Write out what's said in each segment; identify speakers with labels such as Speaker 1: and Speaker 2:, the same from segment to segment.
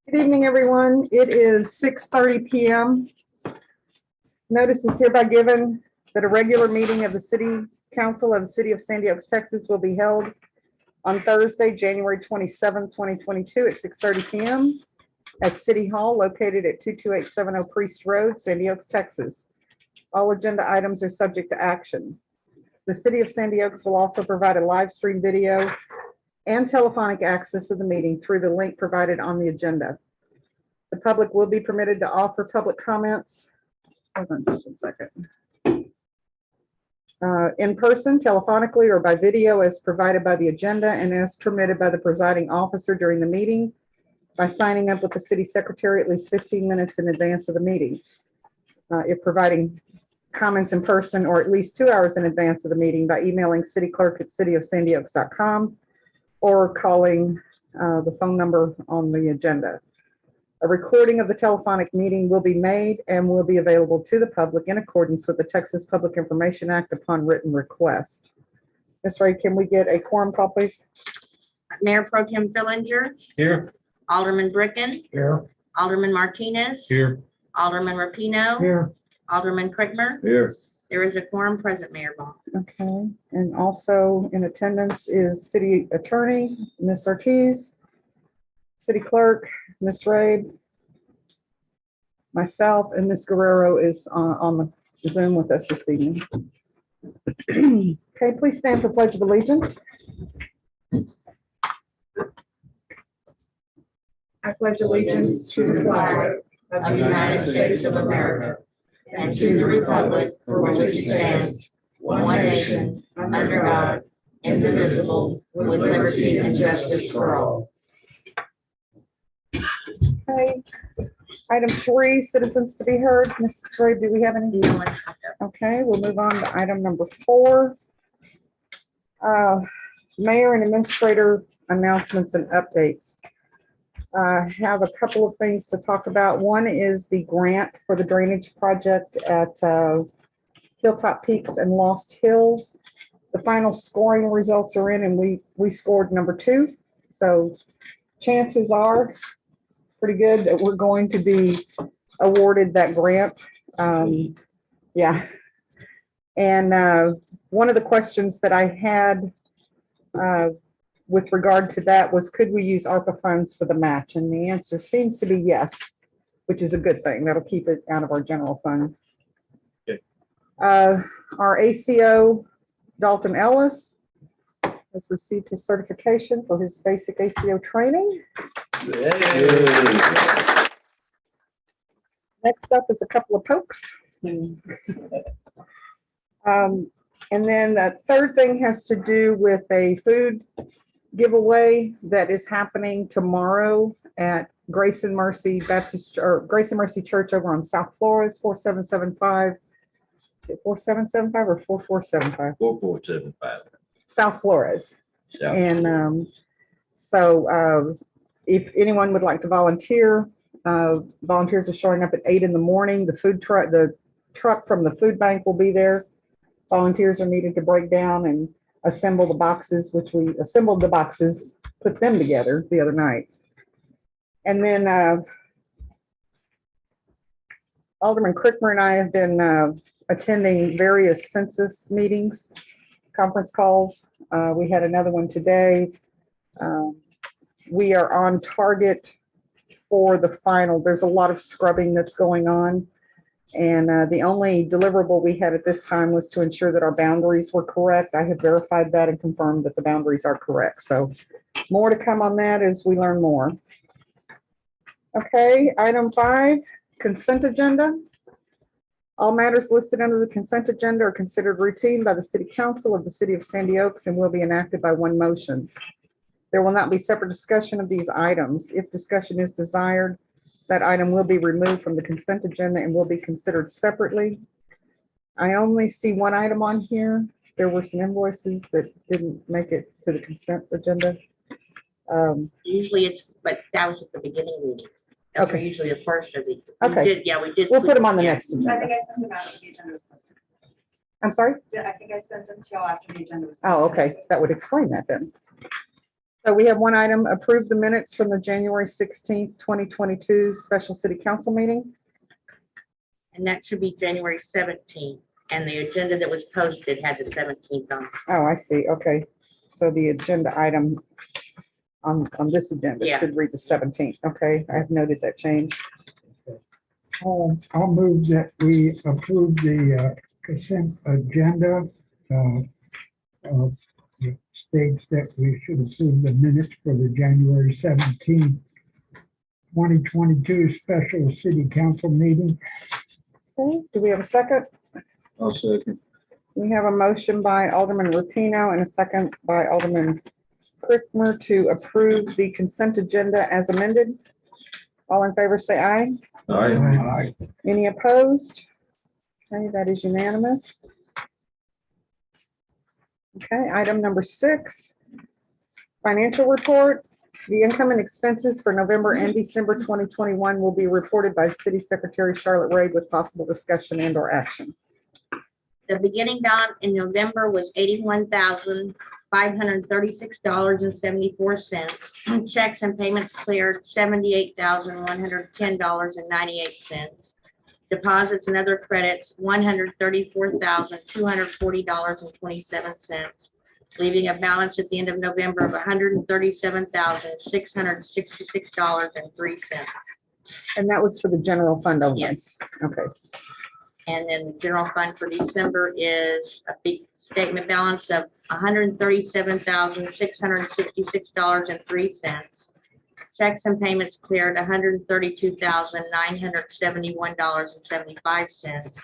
Speaker 1: Good evening, everyone. It is 6:30 p.m. Notice is hereby given that a regular meeting of the City Council of the City of Sandy Oaks, Texas will be held on Thursday, January 27th, 2022 at 6:30 p.m. at City Hall located at 22870 Priest Road, Sandy Oaks, Texas. All agenda items are subject to action. The City of Sandy Oaks will also provide a live stream video and telephonic access of the meeting through the link provided on the agenda. The public will be permitted to offer public comments. Hold on just 1 second. In person, telephonically, or by video as provided by the agenda and as permitted by the presiding officer during the meeting by signing up with the city secretary at least 15 minutes in advance of the meeting. If providing comments in person or at least 2 hours in advance of the meeting by emailing cityclerk@cityofsandyoaks.com or calling the phone number on the agenda. A recording of the telephonic meeting will be made and will be available to the public in accordance with the Texas Public Information Act upon written request. Ms. Ray, can we get a quorum call, please?
Speaker 2: Mayor Pro Tem Fillinger,
Speaker 3: Here.
Speaker 2: Alderman Bricken,
Speaker 3: Here.
Speaker 2: Alderman Martinez,
Speaker 3: Here.
Speaker 2: Alderman Rapino,
Speaker 3: Here.
Speaker 2: Alderman Crickmer.
Speaker 3: Here.
Speaker 2: There is a quorum present, Mayor Ball.
Speaker 1: Okay, and also in attendance is City Attorney, Ms. Ortiz, City Clerk, Ms. Ray, myself, and Ms. Guerrero is on the Zoom with us this evening. Okay, please stand for Pledge of Allegiance. I pledge allegiance to the flag
Speaker 2: Of the United States of America and to the republic for which it stands, one nation, under God, indivisible, with liberty and justice for all.
Speaker 1: Okay. Item 3, citizens to be heard. Ms. Ray, do we have any?
Speaker 2: No one shut up.
Speaker 1: Okay, we'll move on to item number 4. Mayor and administrator announcements and updates. Have a couple of things to talk about. One is the grant for the drainage project at Hilltop Peaks and Lost Hills. The final scoring results are in and we scored number 2. So chances are pretty good that we're going to be awarded that grant. Yeah. And one of the questions that I had with regard to that was, could we use ARPA funds for the match? And the answer seems to be yes, which is a good thing. That'll keep it out of our general fund.
Speaker 3: Okay.
Speaker 1: Our ACO, Dalton Ellis, has received his certification for his basic ACO training. Next up is a couple of pokes. And then the third thing has to do with a food giveaway that is happening tomorrow at Grace and Mercy Baptist or Grace and Mercy Church over on South Flores, 4775. Is it 4775 or 4475?
Speaker 3: 4475.
Speaker 1: South Flores.
Speaker 3: So,
Speaker 1: And so if anyone would like to volunteer, volunteers are showing up at 8 in the morning. The truck from the food bank will be there. Volunteers are needed to break down and assemble the boxes, which we assembled the boxes, put them together the other night. And then Alderman Crickmer and I have been attending various census meetings, conference calls. We had another one today. We are on target for the final. There's a lot of scrubbing that's going on. And the only deliverable we had at this time was to ensure that our boundaries were correct. I have verified that and confirmed that the boundaries are correct. So more to come on that as we learn more. Okay, item 5, consent agenda. All matters listed under the consent agenda are considered routine by the City Council of the City of Sandy Oaks and will be enacted by one motion. There will not be separate discussion of these items. If discussion is desired, that item will be removed from the consent agenda and will be considered separately. I only see one item on here. There were some invoices that didn't make it to the consent agenda.
Speaker 2: Usually it's, but that was at the beginning meeting. That's
Speaker 1: Okay.
Speaker 2: usually the first of the.
Speaker 1: Okay.
Speaker 2: We did.
Speaker 1: We'll put them on the
Speaker 2: Yeah.
Speaker 1: next
Speaker 4: I
Speaker 1: agenda.
Speaker 4: think I sent them out after the agenda was posted.
Speaker 1: I'm sorry?
Speaker 4: I think I sent them to y'all after the agenda was posted.
Speaker 1: Oh, okay. That would explain that then. So we have one item, approve the minutes from the January 16th, 2022 special city council meeting.
Speaker 2: And that should be January 17th. And the agenda that was posted had the 17th on.
Speaker 1: Oh, I see. Okay. So the agenda item on this agenda
Speaker 2: Yeah.
Speaker 1: should read the 17th. Okay, I've noted that change.
Speaker 5: I'll move that we approve the consent agenda. It states that we should approve the minutes for the January 17th, 2022 special city council meeting.
Speaker 1: Okay, do we have a second?
Speaker 3: I'll second.
Speaker 1: We have a motion by Alderman Rapino and a second by Alderman Crickmer to approve the consent agenda as amended. All in favor, say aye.
Speaker 3: Aye.
Speaker 1: Any opposed? Okay, that is unanimous. Okay, item number 6, financial report. The income and expenses for November and December 2021 will be reported by City Secretary Charlotte Ray with possible discussion and or action.
Speaker 2: The beginning balance in November was $81,536.74. Checks and payments cleared $78,110.98. Deposits and other credits, $134,240.27, leaving a balance at the end of November of $137,666.03.
Speaker 1: And that was for the general fund only.
Speaker 2: Yes.
Speaker 1: Okay,
Speaker 2: And then the general fund for December is a big statement balance of $137,666.03. Checks and payments cleared $132,971.75.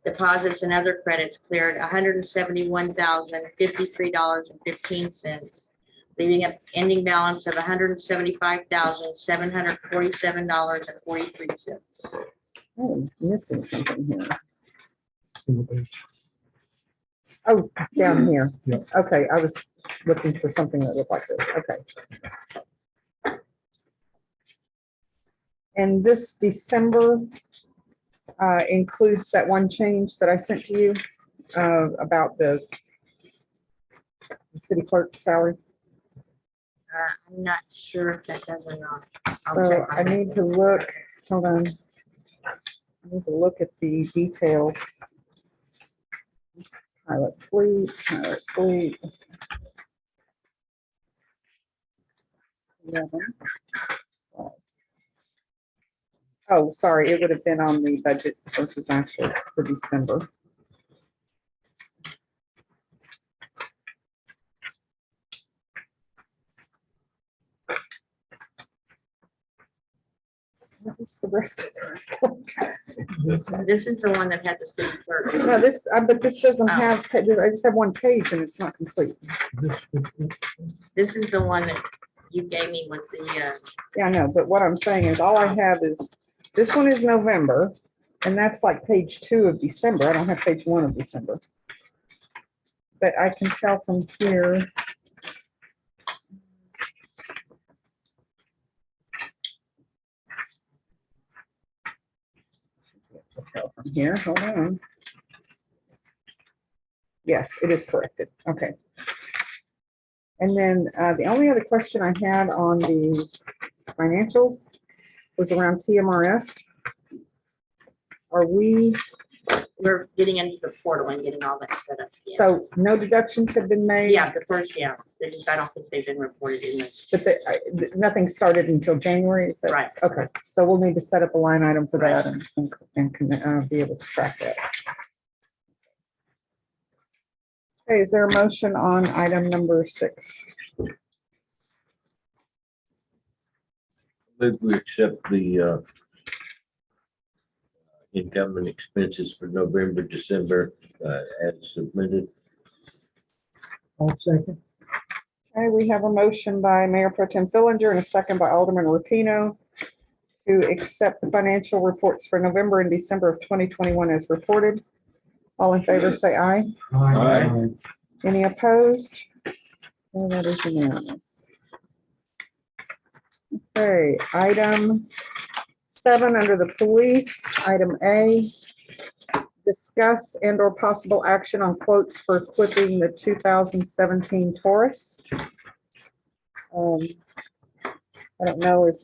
Speaker 2: Deposits and other credits cleared $171,053.15, leaving an ending balance of $175,747.43.
Speaker 1: oh, missing something here. Oh, down here.
Speaker 5: Yep.
Speaker 1: Okay, I was looking for something that looked like this. Okay. And this December includes that one change that I sent to you about the city clerk salary.
Speaker 2: I'm not sure if that does or not. I'll
Speaker 1: So
Speaker 2: check
Speaker 1: I
Speaker 2: on that.
Speaker 1: need to look, hold on. I need to look at the details. Pilot fleet, pilot fleet. 11. Oh, sorry, it would have been on the budget versus actual for December. What was the rest of the
Speaker 2: This is the one that had the city clerk.
Speaker 1: No, this, but this doesn't have, I just have one page and it's not complete.
Speaker 2: This is the one that you gave me with the,
Speaker 1: Yeah, I know, but what I'm saying is all I have is, this one is November, and that's like page 2 of December. I don't have page 1 of December. But I can tell from here. Tell from here, hold on. Yes, it is corrected. Okay. And then the only other question I had on the financials was around TMRS. Are we,
Speaker 2: we're getting into the portal and getting all that set up. Yeah.
Speaker 1: so no deductions have been made?
Speaker 2: Yeah, the first, yeah, they just, I don't think they've been reported in the,
Speaker 1: But nothing started until January, is that?
Speaker 2: right.
Speaker 1: Okay, so we'll need to set up a line item for that and can be able to track that. Okay, is there a motion on item number 6?
Speaker 3: Move we accept the income and expenses for November, December as submitted.
Speaker 5: I'll second.
Speaker 1: Okay, we have a motion by Mayor Pro Tem Fillinger and a second by Alderman Rapino to accept the financial reports for November and December of 2021 as reported. All in favor, say aye.
Speaker 3: Aye.
Speaker 1: Any opposed? Okay, that is unanimous. Okay, item 7 under the police, item A, discuss and or possible action on quotes for equipping the 2017 Taurus. I don't know if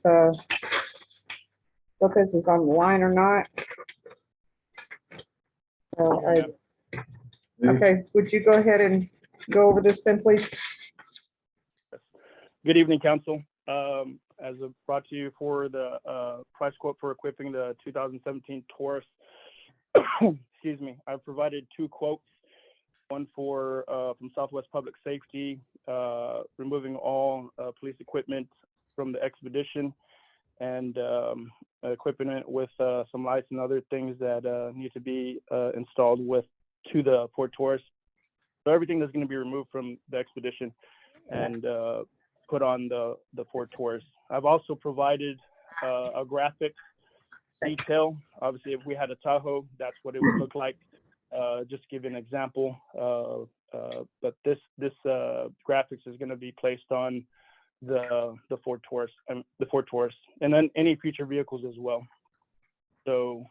Speaker 1: Lopez is on the line or not. So okay, would you go ahead and go over this then, please?
Speaker 6: Good evening, council. As brought to you for the price quote for equipping the 2017 Taurus, excuse me, I've provided two quotes. One for from Southwest Public Safety, removing all police equipment from the Expedition and equipping it with some lights and other things that need to be installed to the Ford Taurus. So everything that's going to be removed from the Expedition and put on the Ford Taurus. I've also provided a graphic detail. Obviously, if we had a Tahoe, that's what it would look like. Just to give you an example, but this graphics is going to be placed on the Ford Taurus and then any future vehicles as well. So,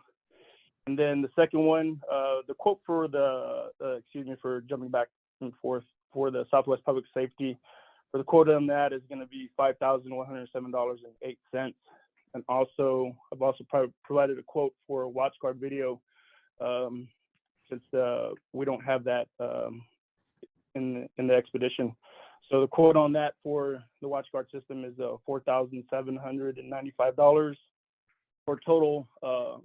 Speaker 6: and then the second one, the quote for the excuse me for jumping back and forth, for the Southwest Public Safety, for the quote on that is going to be $5,107.08. And also, I've also provided a quote for WatchGuard video, since we don't have that in the Expedition. So the quote on that for the WatchGuard system is $4,795. For total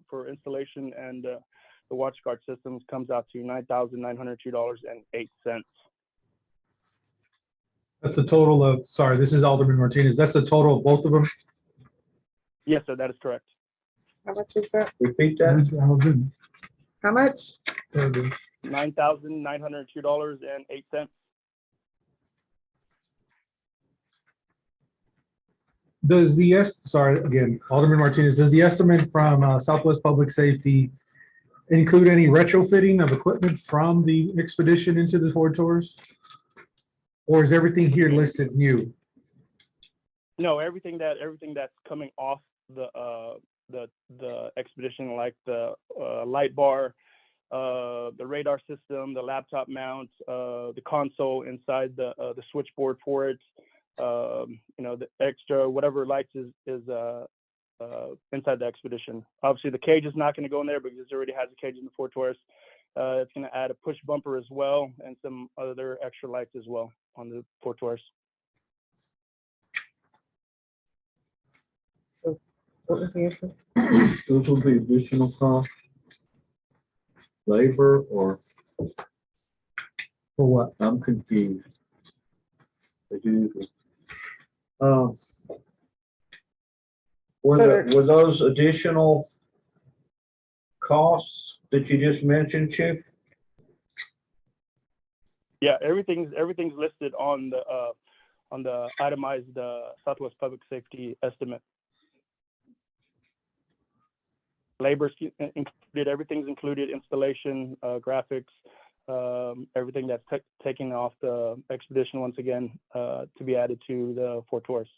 Speaker 6: for installation and the WatchGuard systems comes out to $9,902.08.
Speaker 7: That's the total of, sorry, this is Alderman Martinez. That's the total of both of them?
Speaker 6: Yes, sir, that is correct.
Speaker 1: How much is that?
Speaker 3: Repeat that.
Speaker 1: How much?
Speaker 6: $9,902.08.
Speaker 7: Does the, sorry, again, Alderman Martinez, does the estimate from Southwest Public Safety include any retrofitting of equipment from the Expedition into the Ford Taurus? Or is everything here listed new?
Speaker 6: No, everything that's coming off the Expedition, like the light bar, the radar system, the laptop mount, the console inside the switchboard for it, the extra whatever lights is inside the Expedition. Obviously, the cage is not going to go in there because it already has a cage in the Ford Taurus. It's going to add a push bumper as well and some other extra lights as well on the Ford Taurus.
Speaker 1: What was the issue?
Speaker 3: Those will be additional cost, labor, or
Speaker 7: For what?
Speaker 3: I'm confused. As usual. Were those additional costs that you just mentioned, Chief?
Speaker 6: Yeah, everything's listed on the itemized Southwest Public Safety estimate. Labor's included, everything's included, installation, graphics, everything that's taken off the Expedition once again to be added to the Ford Taurus.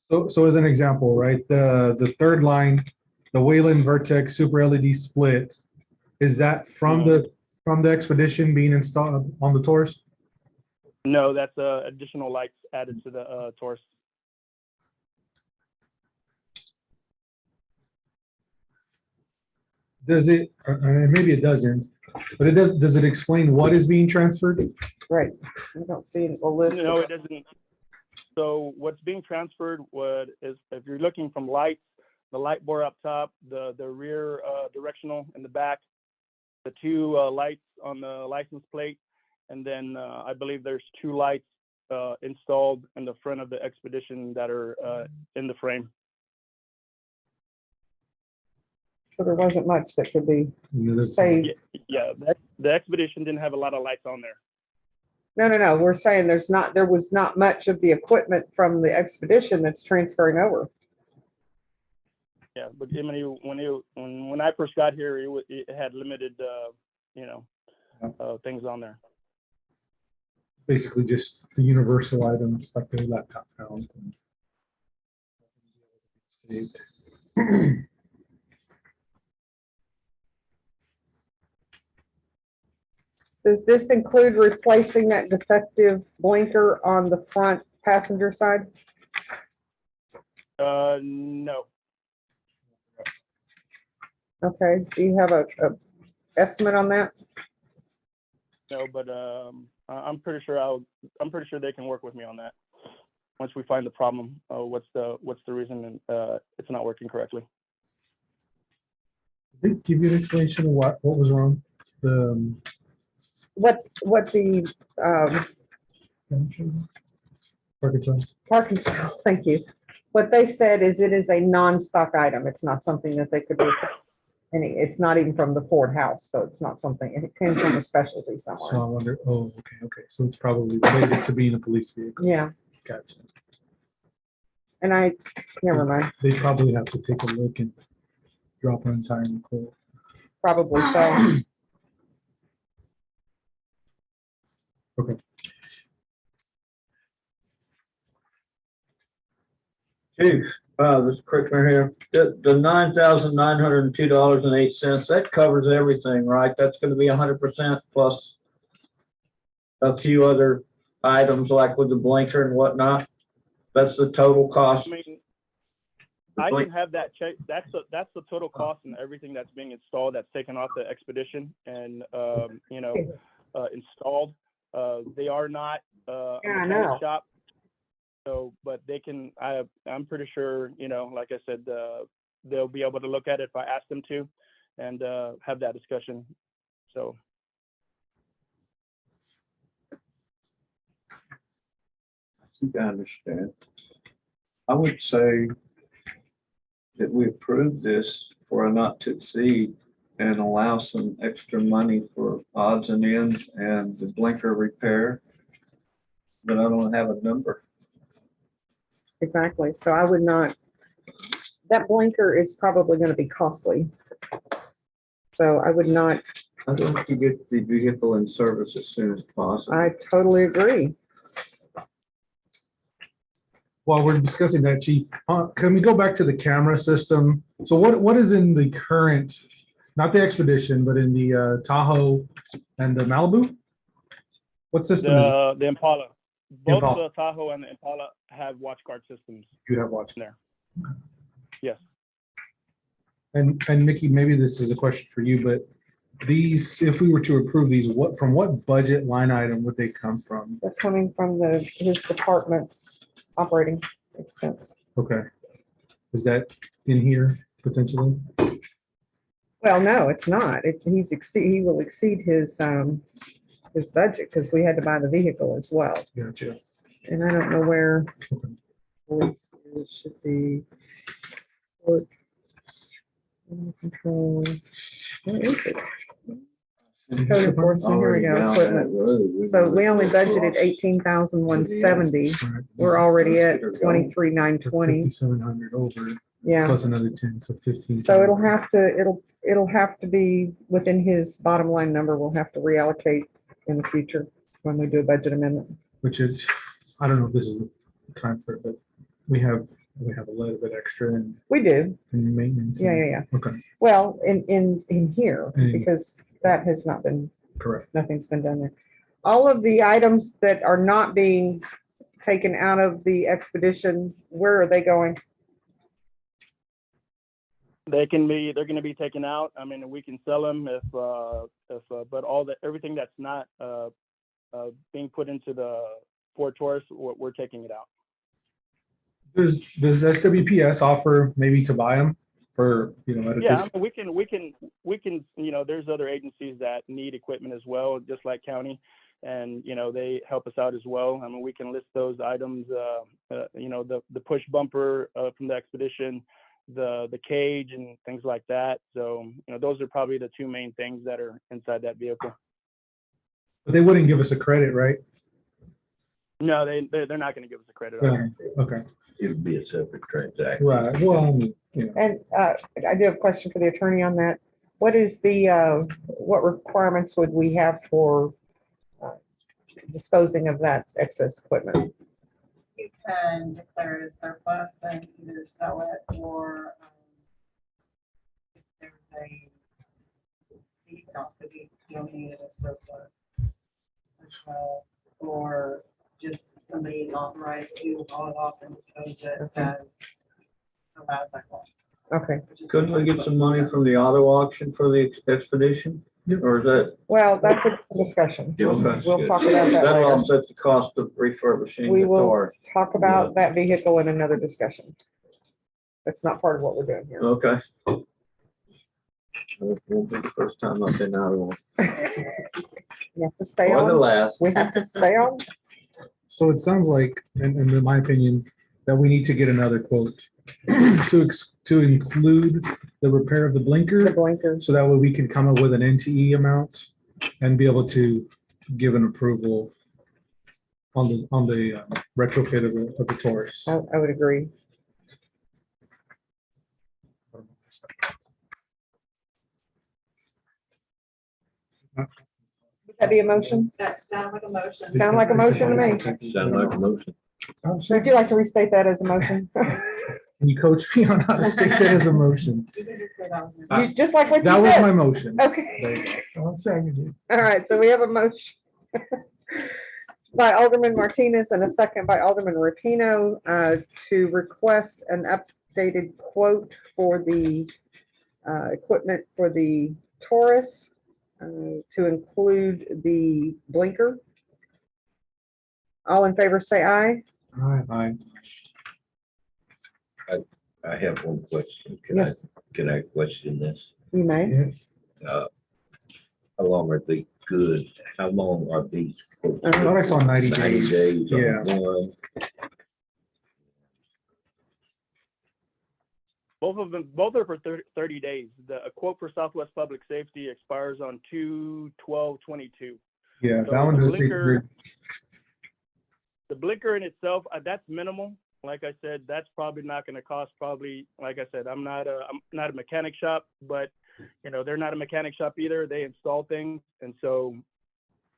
Speaker 7: So as an example, right, the third line, the Wayland Vertex Super LED split, is that from the Expedition being installed on the Taurus?
Speaker 6: No, that's additional lights added to the Taurus.
Speaker 7: Does it, and maybe it doesn't, but does it explain what is being transferred?
Speaker 1: Right. I don't see a list.
Speaker 6: No, it doesn't. So what's being transferred is, if you're looking from lights, the light bar up top, the rear directional in the back, the two lights on the license plate, and then I believe there's two lights installed in the front of the Expedition that are in the frame.
Speaker 1: So there wasn't much that could be saved.
Speaker 6: Yeah, the Expedition didn't have a lot of lights on there.
Speaker 1: No. We're saying there was not much of the equipment from the Expedition that's transferring over.
Speaker 6: Yeah, but when I first got here, it had limited, things on there.
Speaker 7: Basically just the universal items like the laptop mount.
Speaker 1: Does this include replacing that defective blinker on the front passenger side?
Speaker 6: No.
Speaker 1: Okay, do you have a estimate on that?
Speaker 6: No, but I'm pretty sure they can work with me on that. Once we find the problem, what's the reason it's not working correctly?
Speaker 7: Did they give you an explanation of what was wrong? The
Speaker 1: What the,
Speaker 7: Arkansas.
Speaker 1: Parkinson, thank you. What they said is it is a non-stock item. It's not something that they could do. It's not even from the Ford house, so it's not something, it came from a specialty
Speaker 7: So I
Speaker 1: somewhere.
Speaker 7: wonder, oh, okay. So it's probably related to being a police vehicle.
Speaker 1: Yeah,
Speaker 7: Gotcha.
Speaker 1: and never mind,
Speaker 7: They probably have to take a look and drop an entire new quote.
Speaker 1: probably so.
Speaker 3: Chief, this is Crickner here. The $9,902.08, that covers everything, right? That's gonna be 100% plus a few other items like with the blinker and whatnot. That's the total cost.
Speaker 6: I mean,
Speaker 3: The
Speaker 6: I
Speaker 3: blink-
Speaker 6: can have that check. That's the total cost and everything that's being installed, that's taken off the Expedition and installed. They are not a
Speaker 1: Yeah, I
Speaker 6: mechanic
Speaker 1: know.
Speaker 6: shop. So, but they can. I'm pretty sure. Like I said, they'll be able to look at it if I ask them to, and have that discussion. So.
Speaker 8: I think I understand. I would say that we approve this for a not to exceed and allow some extra money for odds and ends and the blinker repair. But I don't have a number.
Speaker 1: Exactly, so I would not, that blinker is probably gonna be costly. So I would not,
Speaker 8: I think to get the vehicle in service as soon as possible.
Speaker 1: I totally agree.
Speaker 7: While we're discussing that, Chief, can we go back to the camera system? So what is in the current, not the Expedition, but in the Tahoe and the Malibu? What system is
Speaker 6: The Impala. Both
Speaker 7: Impala.
Speaker 6: the Tahoe and the Impala have watch guard systems
Speaker 7: you have watched?
Speaker 6: there. Yes.
Speaker 7: And Nikki, maybe this is a question for you, but these, if we were to approve these, from what budget line item would they come from?
Speaker 1: They're coming from his department's operating expense.
Speaker 7: Okay. Is that in here potentially?
Speaker 1: Well, no, it's not. He will exceed his budget because we had to buy the vehicle as well.
Speaker 7: Gotcha.
Speaker 1: And I don't know where police should be. Court, animal control. Where is it? Code enforcement, here we go, equipment. So we only budgeted 18,170. We're already at 23,920.
Speaker 7: 5,700 over
Speaker 1: Yeah,
Speaker 7: plus another 10, so 15.
Speaker 1: so it'll have to be within his bottom line number. We'll have to reallocate in the future when we do a budget amendment.
Speaker 7: Which is, I don't know if this is the time for it, but we have a little bit extra in
Speaker 1: We do,
Speaker 7: maintenance.
Speaker 1: yeah.
Speaker 7: Okay,
Speaker 1: Well, in here,
Speaker 7: In-
Speaker 1: because that has not been,
Speaker 7: correct.
Speaker 1: nothing's been done there. All of the items that are not being taken out of the Expedition, where are they going?
Speaker 6: They're going to be taken out. I mean, we can sell them but everything that's not being put into the Ford Taurus, we're taking it out.
Speaker 7: Does SWPS offer maybe to buy them for, at a
Speaker 6: Yeah,
Speaker 7: discount?
Speaker 6: I mean, we can, there's other agencies that need equipment as well, just like county, and, they help us out as well. I mean, we can list those items, the push bumper from the Expedition, the cage and things like that. So, those are probably the two main things that are inside that vehicle.
Speaker 7: But they wouldn't give us a credit, right?
Speaker 6: No, they're not going to give us a credit on it.
Speaker 7: Okay,
Speaker 3: It would be a separate transaction.
Speaker 7: right. Well, I mean,
Speaker 1: And I do have a question for the attorney on that. What is what requirements would we have for disposing of that excess equipment?
Speaker 4: You can declare it as surplus and either sell it or if there's it can also be donated as surplus as well, or just somebody is authorized to haul it off and dispose it as allowed by law.
Speaker 1: Okay,
Speaker 4: which is-
Speaker 3: Couldn't we get some money from the auto auction for the expedition? Or is that,
Speaker 1: well, that's a discussion.
Speaker 3: Yeah,
Speaker 1: We'll
Speaker 3: okay.
Speaker 1: we'll talk about that
Speaker 3: that'll
Speaker 1: later.
Speaker 3: offset the cost of refurbishing
Speaker 1: We
Speaker 3: the
Speaker 1: will
Speaker 3: Taurus?
Speaker 1: talk about that vehicle in another discussion. That's not part of what we're doing here.
Speaker 3: Okay. This won't be the first time I've been out of one.
Speaker 1: You have to stay
Speaker 3: Or the
Speaker 1: on.
Speaker 3: last.
Speaker 1: We have to stay on.
Speaker 7: So it sounds like, in my opinion, that we need to get another quote to include the repair of the
Speaker 1: The
Speaker 7: blinker.
Speaker 1: blinker.
Speaker 7: So that way we can come up with an NTE amount and be able to give an approval on the retrofit of the Taurus.
Speaker 1: I would agree. Would that be a motion?
Speaker 4: That sounds like a motion.
Speaker 1: Sound like a motion to me.
Speaker 8: Sound like a motion.
Speaker 1: Would you like to restate that as a motion?
Speaker 7: Can you coach me on how to state that as a motion?
Speaker 4: You can just say that was.
Speaker 1: You, just like what you
Speaker 7: That was my
Speaker 1: said.
Speaker 7: motion.
Speaker 1: Okay.
Speaker 5: I'll second
Speaker 1: All right, so we have a motion by Alderman Martinez and a second by Alderman Rapino to request an updated quote for the equipment for the Taurus to include the blinker. All in favor, say aye.
Speaker 7: Aye.
Speaker 9: I have one question.
Speaker 1: Yes,
Speaker 9: Can I question this?
Speaker 1: you may.
Speaker 9: Uh, How long are they good? How long are these?
Speaker 7: I thought I saw 90 days. Yeah.
Speaker 9: on one.
Speaker 6: Both are for 30 days. The a quote for Southwest Public Safety expires on 2/12/22.
Speaker 7: Yeah,
Speaker 6: So
Speaker 7: that one
Speaker 6: the
Speaker 7: does say
Speaker 6: blinker- The blinker in itself, that's minimal. Like I said, that's probably not going to cost like I said, I'm not a mechanic shop, but you know, they're not a mechanic shop either. They install things. And so,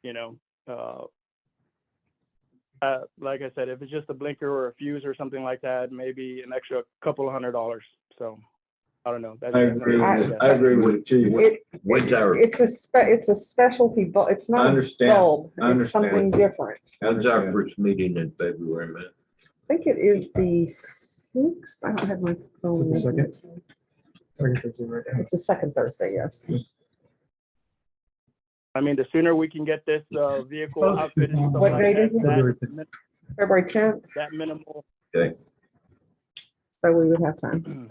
Speaker 6: you know, like I said, if it's just a blinker or a fuse or something like that, maybe an extra couple of $100. So I don't know.
Speaker 3: I agree with it. I agree with it too.
Speaker 1: It-
Speaker 9: When's our,
Speaker 1: It's a specialty bulb. It's
Speaker 3: I
Speaker 1: not a
Speaker 3: understand.
Speaker 1: bulb.
Speaker 3: I
Speaker 1: It's something
Speaker 3: understand.
Speaker 1: different.
Speaker 9: when's our first meeting in February, man?
Speaker 1: I think it is the 6th. I don't have my phone.
Speaker 7: Is it the
Speaker 1: with me.
Speaker 7: Second Thursday, right?
Speaker 1: It's the second Thursday, yes.
Speaker 6: I mean, the sooner we can get this vehicle outfitted and stuff
Speaker 1: What
Speaker 6: like
Speaker 1: date is it?
Speaker 6: that,
Speaker 1: February 10th,
Speaker 6: that minimal.
Speaker 1: so we would have time.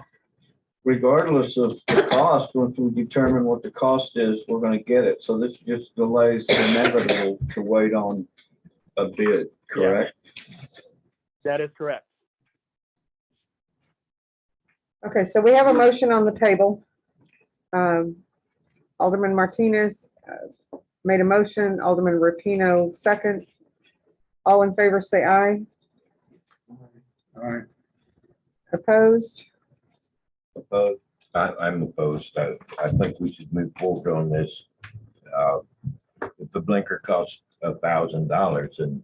Speaker 3: Regardless of the cost, once we determine what the cost is, we're gonna get it. So this just delays the inevitable to wait on a bid, correct?
Speaker 6: That is correct.
Speaker 1: Okay, so we have a motion on the table. Alderman Martinez made a motion, Alderman Rapino second. All in favor, say aye.
Speaker 7: All right.
Speaker 1: Opposed?
Speaker 9: Opposed? I'm opposed. I think we should move forward on this. If the blinker costs $1,000 and.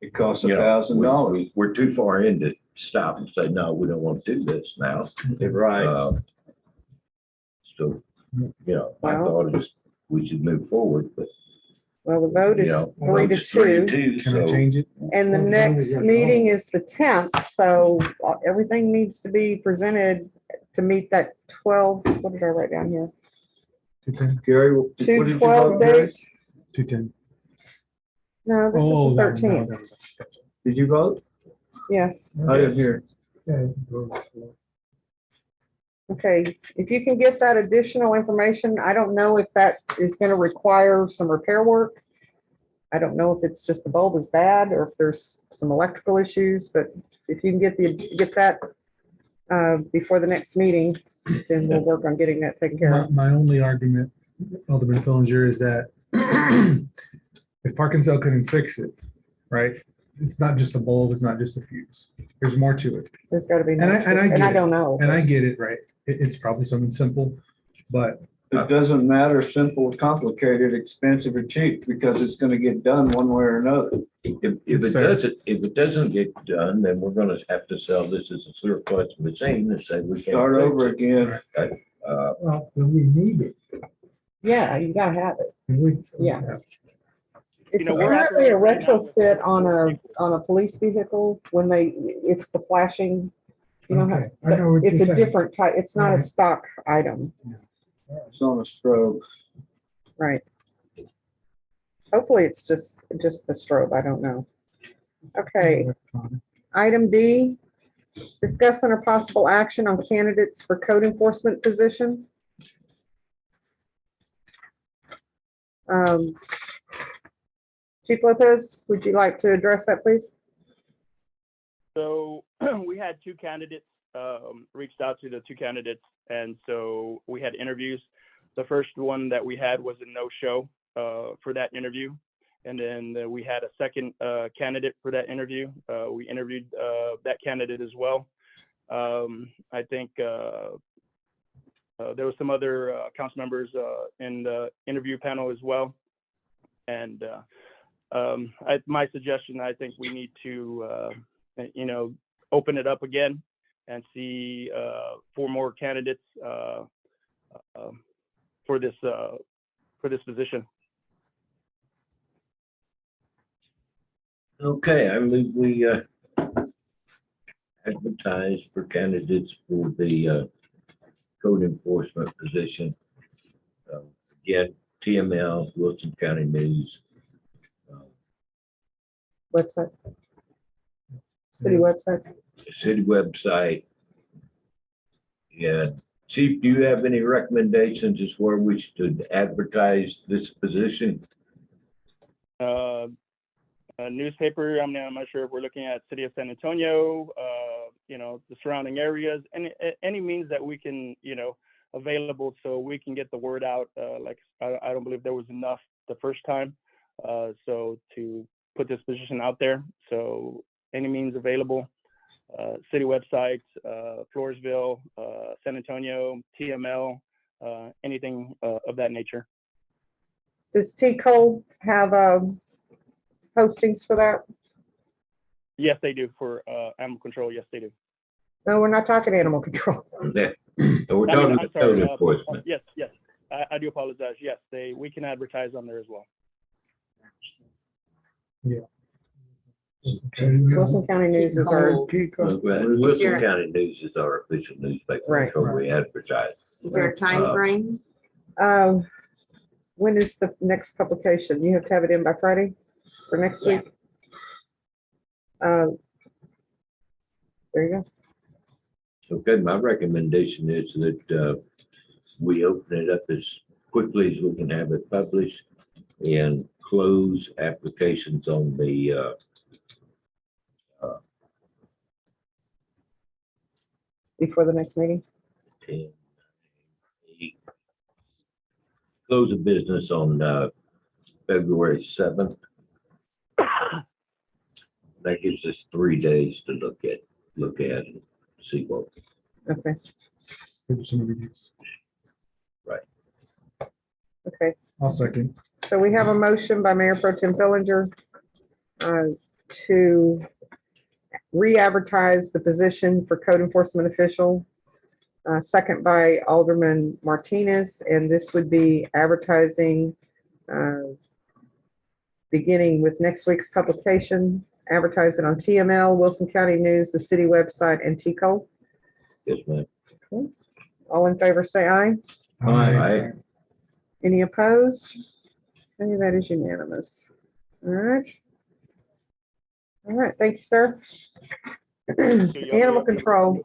Speaker 3: It costs
Speaker 9: you know,
Speaker 3: $1,000.
Speaker 9: We're too far in to stop and say, no, we don't want to do this now.
Speaker 3: Right.
Speaker 9: So, you know, I
Speaker 1: Well-
Speaker 9: thought it was, we should move forward, but.
Speaker 1: Well, the vote is
Speaker 9: you know,
Speaker 1: 3 to
Speaker 9: vote's 3
Speaker 1: 2,
Speaker 7: Can I
Speaker 9: so-
Speaker 7: change it?
Speaker 1: and the next meeting is the 10th, so everything needs to be presented to meet that 12, what did I write down here?
Speaker 7: 210,
Speaker 3: Gary, what did you
Speaker 1: 2/12
Speaker 3: vote, Gary?
Speaker 1: date?
Speaker 7: 210.
Speaker 1: No, this
Speaker 7: Oh,
Speaker 1: is the
Speaker 7: that one,
Speaker 1: 13th,
Speaker 7: that one.
Speaker 3: Did you vote?
Speaker 1: yes.
Speaker 3: I didn't hear.
Speaker 1: Okay, if you can get that additional information, I don't know if that is gonna require some repair work. I don't know if it's just the bulb is bad or if there's some electrical issues, but if you can get that before the next meeting, then we'll work on getting that taken care of.
Speaker 7: My only argument, Alderman Fillinger, is that if Parkinson couldn't fix it, right? It's not just a bulb, it's not just a fuse. There's more to it.
Speaker 1: There's gotta be.
Speaker 7: And I
Speaker 1: and I
Speaker 7: get it.
Speaker 1: don't know.
Speaker 7: And I get it, right? It's probably something simple, but
Speaker 3: It doesn't matter, simple, complicated, expensive or cheap, because it's gonna get done one way or another.
Speaker 9: If
Speaker 7: It's
Speaker 9: it
Speaker 7: fair.
Speaker 9: doesn't get done, then we're gonna have to sell this as a surplus machine and say we can't.
Speaker 3: Start
Speaker 9: fix
Speaker 3: over
Speaker 9: it.
Speaker 3: again.
Speaker 5: Well, then we need it.
Speaker 1: Yeah, you gotta have it.
Speaker 5: We-
Speaker 1: Yeah. It's
Speaker 6: know, we're
Speaker 1: apparently a
Speaker 6: operating right now with
Speaker 1: retrofit on
Speaker 6: four
Speaker 1: a,
Speaker 6: people.
Speaker 1: on a police vehicle when it's the flashing, you know,
Speaker 5: Okay, I know what
Speaker 1: it's
Speaker 5: you're
Speaker 1: a
Speaker 5: saying.
Speaker 1: different type, it's not a
Speaker 5: Right.
Speaker 1: stock item,
Speaker 8: It's on a strobe.
Speaker 1: right? Hopefully it's just the strobe, I don't know. Okay, item B, discuss under possible action on candidates for code enforcement position. Chief Lopez, would you like to address that, please?
Speaker 6: So we had two candidates, reached out to the two candidates, and so we had interviews. The first one that we had was a no-show for that interview. And then we had a second candidate for that interview. We interviewed that candidate as well. I think there were some other council members in the interview panel as well. And my suggestion, I think we need to, open it up again and see 4 more candidates for this position.
Speaker 9: Okay, I move we advertise for candidates for the code enforcement position. Again, TML, Wilson County News.
Speaker 1: Website? City website?
Speaker 9: City website. Yeah, Chief, do you have any recommendations as where we should advertise this position?
Speaker 6: A newspaper, I'm not sure if we're looking at City of San Antonio, the surrounding areas, any means that we can, available so we can get the word out. I don't believe there was enough the first time. So to put this position out there. So any means available, city websites, Floresville, San Antonio, TML, anything of that nature.
Speaker 1: Does T-Cole have postings for that?
Speaker 6: Yes, they do for animal control. Yes, they do.
Speaker 1: No, we're not talking animal control.
Speaker 9: Yeah, we're talking about code enforcement.
Speaker 6: Yes. I do apologize. Yes, we can advertise on there as well.
Speaker 1: Wilson County News is our,
Speaker 9: Wilson County News is our official newspaper.
Speaker 1: Right.
Speaker 9: So we advertise.
Speaker 2: Is there a time frame?
Speaker 1: when is the next publication? You have to have it in by Friday for next
Speaker 2: Yeah.
Speaker 1: week? There you go.
Speaker 9: Okay, my recommendation is that we open it up as quickly as we can have it published and close applications on the
Speaker 1: Before the next meeting?
Speaker 9: 10, 8. Close of business on February 7th. That gives us 3 days to look at and see what.
Speaker 1: Okay,
Speaker 9: Right.
Speaker 1: okay.
Speaker 7: I'll second.
Speaker 1: So we have a motion by Mayor Pro Tem Fillinger to re-advertise the position for code enforcement official. Second by Alderman Martinez, and this would be advertising beginning with next week's publication, advertise it on TML, Wilson County News, the city website, and TCO.
Speaker 9: Yes, ma'am.
Speaker 1: All in favor, say aye.
Speaker 9: Aye.
Speaker 1: Any opposed? Okay, that is unanimous. All right. All right, thank you, sir. Animal control.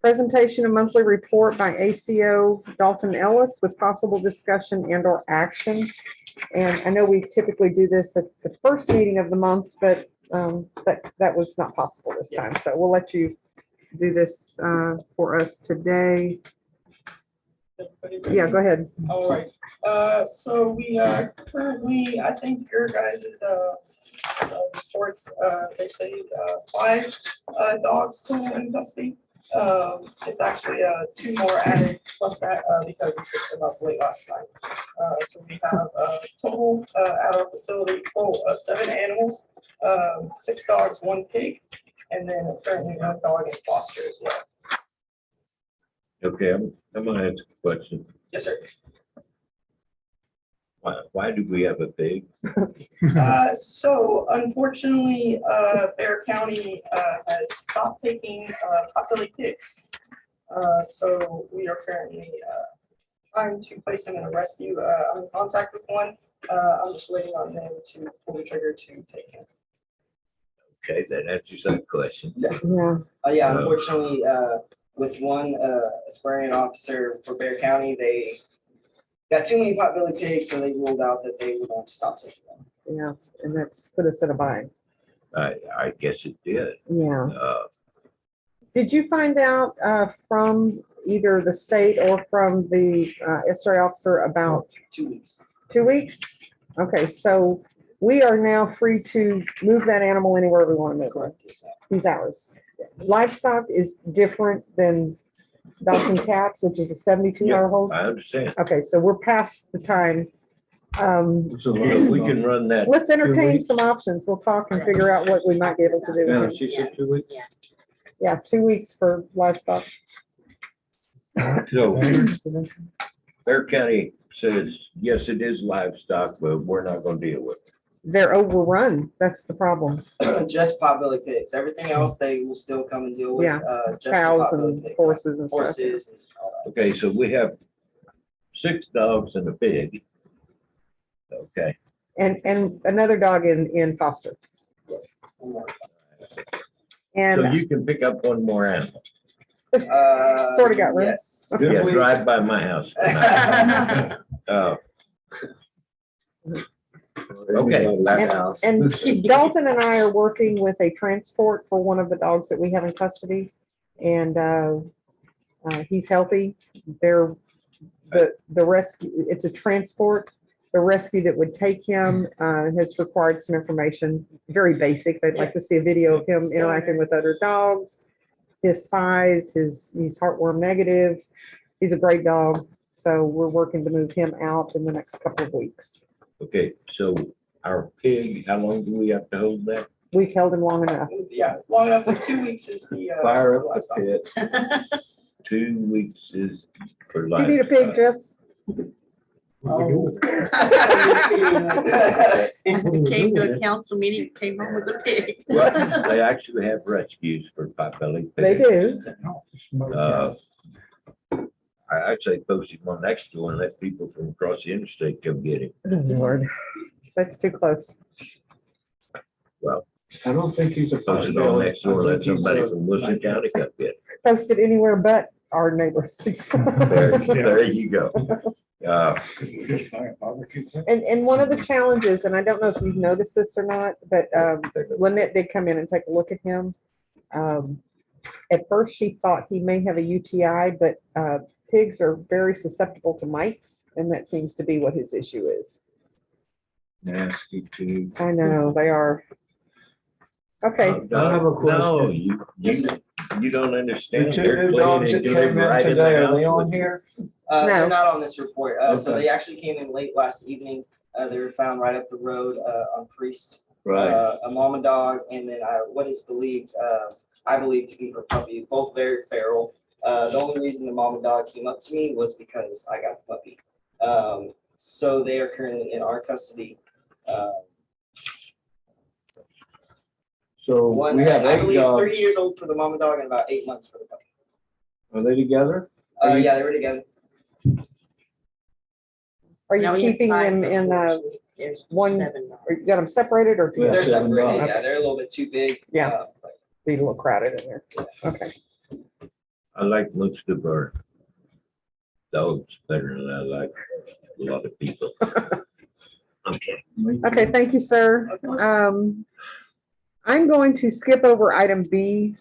Speaker 1: Presentation of monthly report by ACO Dalton Ellis with possible discussion and or action. And I know we typically do this at the first meeting of the month, but that was not possible this time. So we'll let you do this for us today. Yeah, go ahead.
Speaker 10: All right, so we currently, I think your guys' reports, they say 5 dogs still in custody. It's actually 2 more added plus that because we picked them up late last night. So we have total at our facility, total 7 animals, 6 dogs, 1 pig, and then currently 1 dog in foster as well.
Speaker 9: Okay, I'm gonna ask a question.
Speaker 10: Yes, sir.
Speaker 9: Why do we have a pig?
Speaker 10: So unfortunately, Bear County, has stopped taking, potbelly pigs. So we are currently, trying to place them in a rescue. I'm in contact with one. I'm just waiting on them to pull the trigger to take him.
Speaker 9: Okay, that answers that question.
Speaker 1: Yeah,
Speaker 10: Yeah, unfortunately, with one, Aquarian officer for Bear County, they got too many potbelly pigs, so they ruled out that they would want to stop taking them.
Speaker 1: yeah, and that's put us in a bind.
Speaker 9: I guess it did.
Speaker 1: Yeah.
Speaker 9: Uh,
Speaker 1: Did you find out from either the state or from the SRA officer about
Speaker 10: 2 weeks.
Speaker 1: 2 weeks? Okay, so we are now free to move that animal anywhere we want to move it.
Speaker 10: Yes, ma'am.
Speaker 1: He's ours. Livestock is different than dogs and cats, which is a 72-hour hold.
Speaker 9: I understand.
Speaker 1: Okay, so we're past the time.
Speaker 9: So we can run that.
Speaker 1: Let's entertain
Speaker 7: weeks.
Speaker 1: some options. We'll talk and figure out what we might be able to do.
Speaker 3: Yeah,
Speaker 1: with him.
Speaker 3: she said 2 weeks.
Speaker 1: Yeah, 2 weeks for livestock.
Speaker 9: So Bear County says, yes, it is livestock, but we're not gonna deal with it.
Speaker 1: They're overrun. That's the problem.
Speaker 10: Just potbelly pigs. Everything else, they will still come and deal with.
Speaker 1: Yeah.
Speaker 10: Just the
Speaker 1: Cows
Speaker 10: potbelly
Speaker 1: and
Speaker 10: pigs,
Speaker 1: horses and stuff.
Speaker 10: Horses and all that.
Speaker 9: Okay, so we have 6 dogs and a pig. Okay,
Speaker 1: And another dog in foster.
Speaker 10: Yes.
Speaker 9: so
Speaker 1: And
Speaker 9: you can pick up one more animal.
Speaker 1: Sorta got room.
Speaker 10: Yes.
Speaker 9: Yeah, drive by my house tonight. Okay.
Speaker 1: And Dalton and I are working with a transport for one of the dogs that we have in custody. And he's healthy. The rescue, it's a transport. The rescue that would take him has required some information, very basic. They'd like to see a video of him interacting with other dogs, his size, he's heartworm negative. He's a great dog. So we're working to move him out in the next couple of weeks.
Speaker 9: Okay, so our pig, how long do we have to hold that?
Speaker 1: We've held him long enough.
Speaker 10: Yeah, long enough, but 2 weeks is the.
Speaker 3: Fire up
Speaker 10: livestock.
Speaker 3: the pit.
Speaker 9: 2 weeks is for
Speaker 1: Do you need a pig,
Speaker 9: livestock.
Speaker 1: Jess?
Speaker 2: Came to a council meeting, came home with a pig.
Speaker 9: Well, they actually have rescues for potbelly
Speaker 1: They
Speaker 9: pigs.
Speaker 1: do.
Speaker 9: I'd say post him on next door and let people from across the interstate come get him.
Speaker 1: Oh, Lord, that's too close.
Speaker 3: I don't think he's a.
Speaker 9: Post it on next door, let somebody from Wilson County come get him.
Speaker 1: Posted anywhere but our neighbors.
Speaker 9: There you go.
Speaker 1: And one of the challenges, and I don't know if you've noticed this or not, but Lynette did come in and take a look at him. At first, she thought he may have a UTI, but pigs are very susceptible to mites, and that seems to be what his issue is.
Speaker 3: Nasty pig.
Speaker 1: I know, they are. Okay,
Speaker 3: I have a
Speaker 9: No,
Speaker 3: question.
Speaker 9: you don't understand.
Speaker 3: The 2
Speaker 9: They're
Speaker 3: new dogs that
Speaker 9: clean
Speaker 3: came
Speaker 9: and
Speaker 3: in
Speaker 9: right in the
Speaker 3: today, are they
Speaker 9: house
Speaker 3: on
Speaker 9: with-
Speaker 3: here?
Speaker 1: No.
Speaker 10: They're not on this report. So
Speaker 3: Okay.
Speaker 10: they actually came in late last evening. They were found right up the road, on Priest.
Speaker 9: Right.
Speaker 10: A mama dog and then what is believed, I believe to be her puppy, both very feral. The only reason the mama dog came up to me was because I got the puppy. So they are currently in our custody.
Speaker 3: So
Speaker 10: One,
Speaker 3: we have
Speaker 10: I
Speaker 3: 8
Speaker 10: believe 30
Speaker 3: dogs.
Speaker 10: years old for the mama dog and about 8 months for the puppy.
Speaker 3: Are they together?
Speaker 10: Yeah, they were together.
Speaker 1: are you
Speaker 2: Now we have
Speaker 1: keeping
Speaker 2: 5,
Speaker 1: them
Speaker 2: but
Speaker 1: in,
Speaker 2: there's
Speaker 1: one-
Speaker 2: 7 dogs.
Speaker 1: or you got them separated or
Speaker 3: Yeah.
Speaker 10: They're
Speaker 1: together?
Speaker 10: separated.
Speaker 1: dogs.
Speaker 10: Yeah, they're a little bit too big.
Speaker 1: Yeah.
Speaker 10: But
Speaker 1: Be a little crowded in there. Okay.
Speaker 9: I like most of our dogs better than I like a lot of people. Okay.
Speaker 1: Okay, thank you, sir. I'm going to skip over item B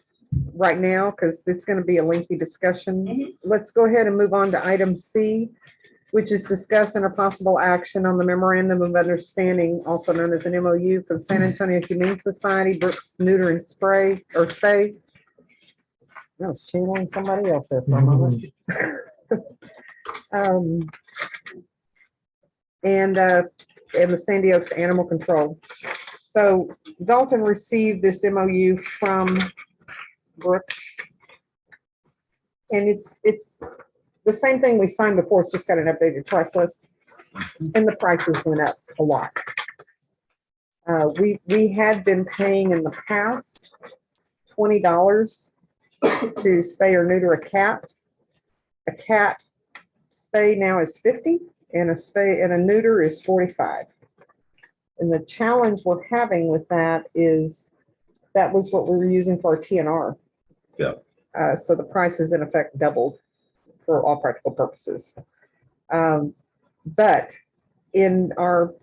Speaker 1: right now because it's going to be a lengthy discussion. Let's go ahead and move on to item C, which is discussing a possible action on the memorandum of understanding, also known as an MOU for the San Antonio Humane Society, Brooks Neuter and Spray or Spay. I was channeling somebody else there for a moment. And the Sandy Oaks Animal Control. So Dalton received this MOU from Brooks. And it's the same thing we signed before, it's just got an updated price list. and the prices went up a lot. We had been paying in the past $20 to spay or neuter a cat. A cat spay now is 50 and a spay and a neuter is 45. And the challenge we're having with that is that was what we were using for our TNR.
Speaker 9: Yeah.
Speaker 1: So the price is in effect doubled for all practical purposes. But in our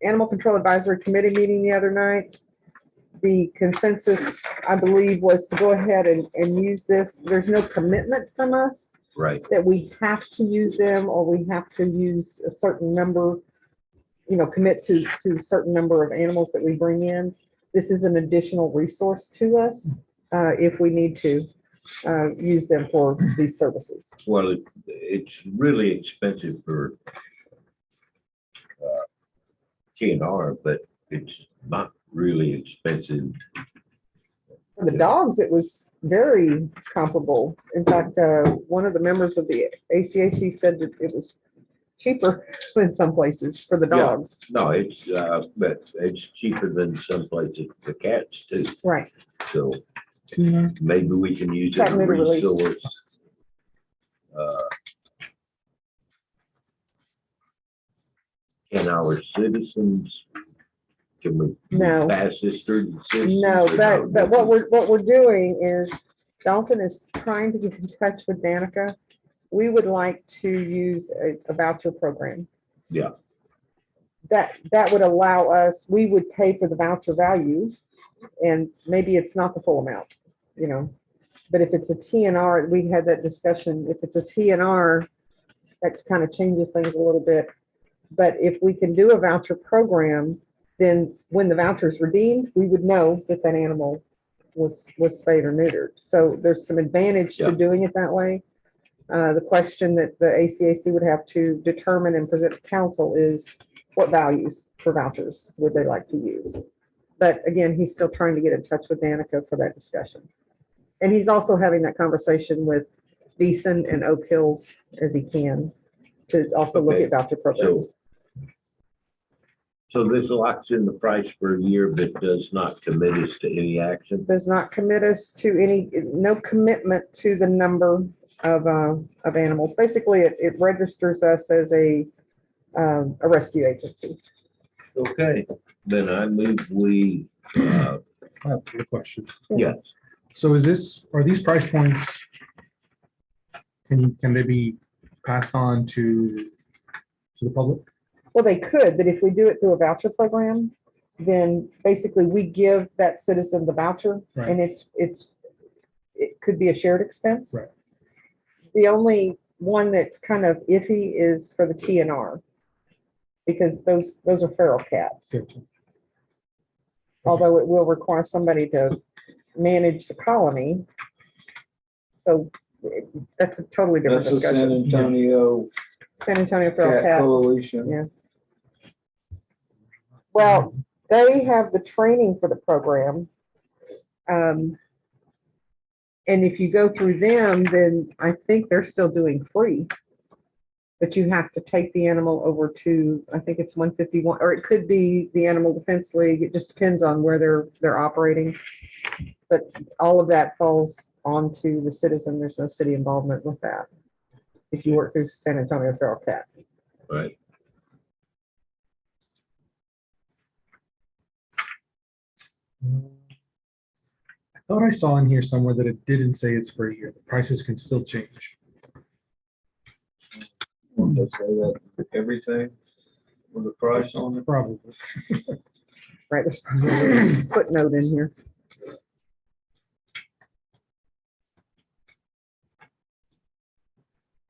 Speaker 1: Animal Control Advisory Committee meeting the other night, the consensus, I believe, was to go ahead and use this. There's no commitment from us
Speaker 9: Right.
Speaker 1: that we have to use them or we have to use a certain number, commit to a certain number of animals that we bring in. This is an additional resource to us if we need to use them for these services.
Speaker 9: Well, it's really expensive for TNR, but it's not really expensive.
Speaker 1: For the dogs, it was very comparable. In fact, one of the members of the ACAC said that it was cheaper in some places for the
Speaker 9: Yeah.
Speaker 1: dogs.
Speaker 9: No, but it's cheaper than some places, the cats too.
Speaker 1: Right.
Speaker 9: So
Speaker 7: TNR?
Speaker 9: maybe we can use it as
Speaker 1: Cat
Speaker 9: a
Speaker 1: neuter release.
Speaker 9: resource. Can our citizens, can we
Speaker 1: No.
Speaker 9: pass this through the citizens?
Speaker 1: No,
Speaker 9: or
Speaker 1: but what we're doing is Dalton is trying to get in touch with Danica. We would like to use a voucher program.
Speaker 9: Yeah.
Speaker 1: That would allow us, we would pay for the voucher value and maybe it's not the full amount, But if it's a TNR, we had that discussion, if it's a TNR, that kind of changes things a little bit. But if we can do a voucher program, then when the voucher is redeemed, we would know that that animal was spayed or neutered. So there's some advantage
Speaker 9: Yeah.
Speaker 1: to doing it that way. The question that the ACAC would have to determine and present to council is what values for vouchers would they like to use? But again, he's still trying to get in touch with Danica for that discussion. And he's also having that conversation with Beeson and Oak Hills as he can to also look
Speaker 9: Okay.
Speaker 1: at voucher programs.
Speaker 9: So this locks in the price for a year, but does not commit us to any action?
Speaker 1: Does not commit us to no commitment to the number of animals. Basically, it registers us as a rescue agency.
Speaker 9: Okay, then I move
Speaker 7: I have a question.
Speaker 9: yes,
Speaker 7: So are these price points, can they be passed on to the public?
Speaker 1: Well, they could, but if we do it through a voucher program, then basically we give that citizen the voucher
Speaker 7: Right.
Speaker 1: and it could be a shared expense.
Speaker 7: Right.
Speaker 1: The only one that's kind of iffy is for the TNR because those are feral cats.
Speaker 7: Good.
Speaker 1: Although it will require somebody to manage the colony. So that's a totally different
Speaker 8: That's the San
Speaker 1: discussion.
Speaker 8: Antonio
Speaker 1: San Antonio Feral
Speaker 8: Cat
Speaker 1: Cat.
Speaker 8: Coalition.
Speaker 1: Yeah. Well, they have the training for the program. And if you go through them, then I think they're still doing free. But you have to take the animal over to, I think it's 151, or it could be the Animal Defense League. It just depends on where they're operating. But all of that falls onto the citizen. There's no city involvement with that. If you work through San Antonio Feral Cat.
Speaker 9: right.
Speaker 7: I thought I saw in here somewhere that it didn't say it's for a year. The prices can still change.
Speaker 8: Want to say that everything with the price on it?
Speaker 7: Probably.
Speaker 1: Right, there's probably a footnote in here.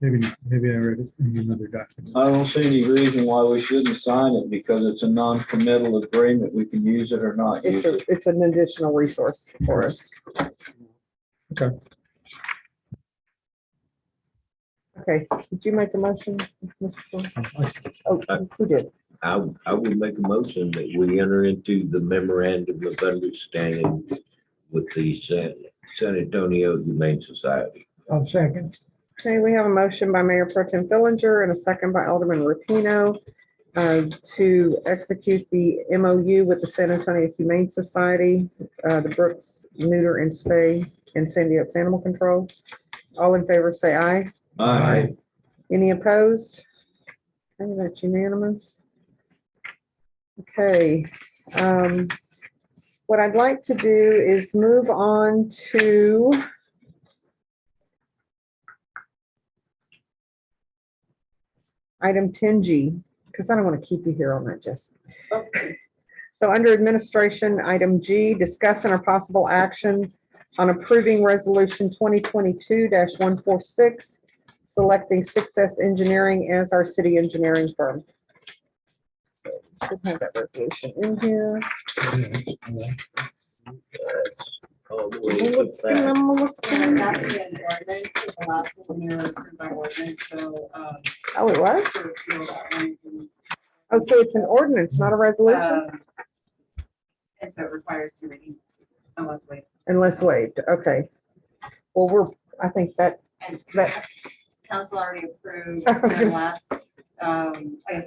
Speaker 7: Maybe I read it in another document.
Speaker 8: I don't see any reason why we shouldn't sign it because it's a non-committal agreement. We can use it or not use it.
Speaker 1: It's an additional resource for us.
Speaker 7: Okay.
Speaker 1: Okay, did you make a motion, Mr. Chairman? Oh, who did?
Speaker 9: I would make a motion that we enter into the memorandum of understanding with the San Antonio Humane Society.
Speaker 5: I'll second.
Speaker 1: Okay, we have a motion by Mayor Pro Tem Fillinger and a second by Alderman Rapino to execute the MOU with the San Antonio Humane Society, the Brooks Neuter and Spay and Sandy Oaks Animal Control. All in favor, say aye.
Speaker 8: Aye.
Speaker 1: Any opposed? Okay, that's unanimous. Okay, what I'd like to do is move on to item 10G, because I don't want to keep you here on that, Jess. So under administration, item G, discuss and or possible action on approving resolution 2022-146, selecting Success Engineering as our city engineering firm. Should have that resolution in here.
Speaker 3: All the way to the back.
Speaker 4: Yeah, that is an ordinance, the last one you approved by ordinance, so,
Speaker 1: Oh, it was?
Speaker 4: to repeal that one.
Speaker 1: Oh, so it's an ordinance, not a resolution,
Speaker 4: And so it requires 2 readings unless waived.
Speaker 1: unless waived. Okay. Well, I think that,
Speaker 4: And
Speaker 1: that,
Speaker 4: council already approved
Speaker 1: I was
Speaker 4: their
Speaker 1: gonna
Speaker 4: last,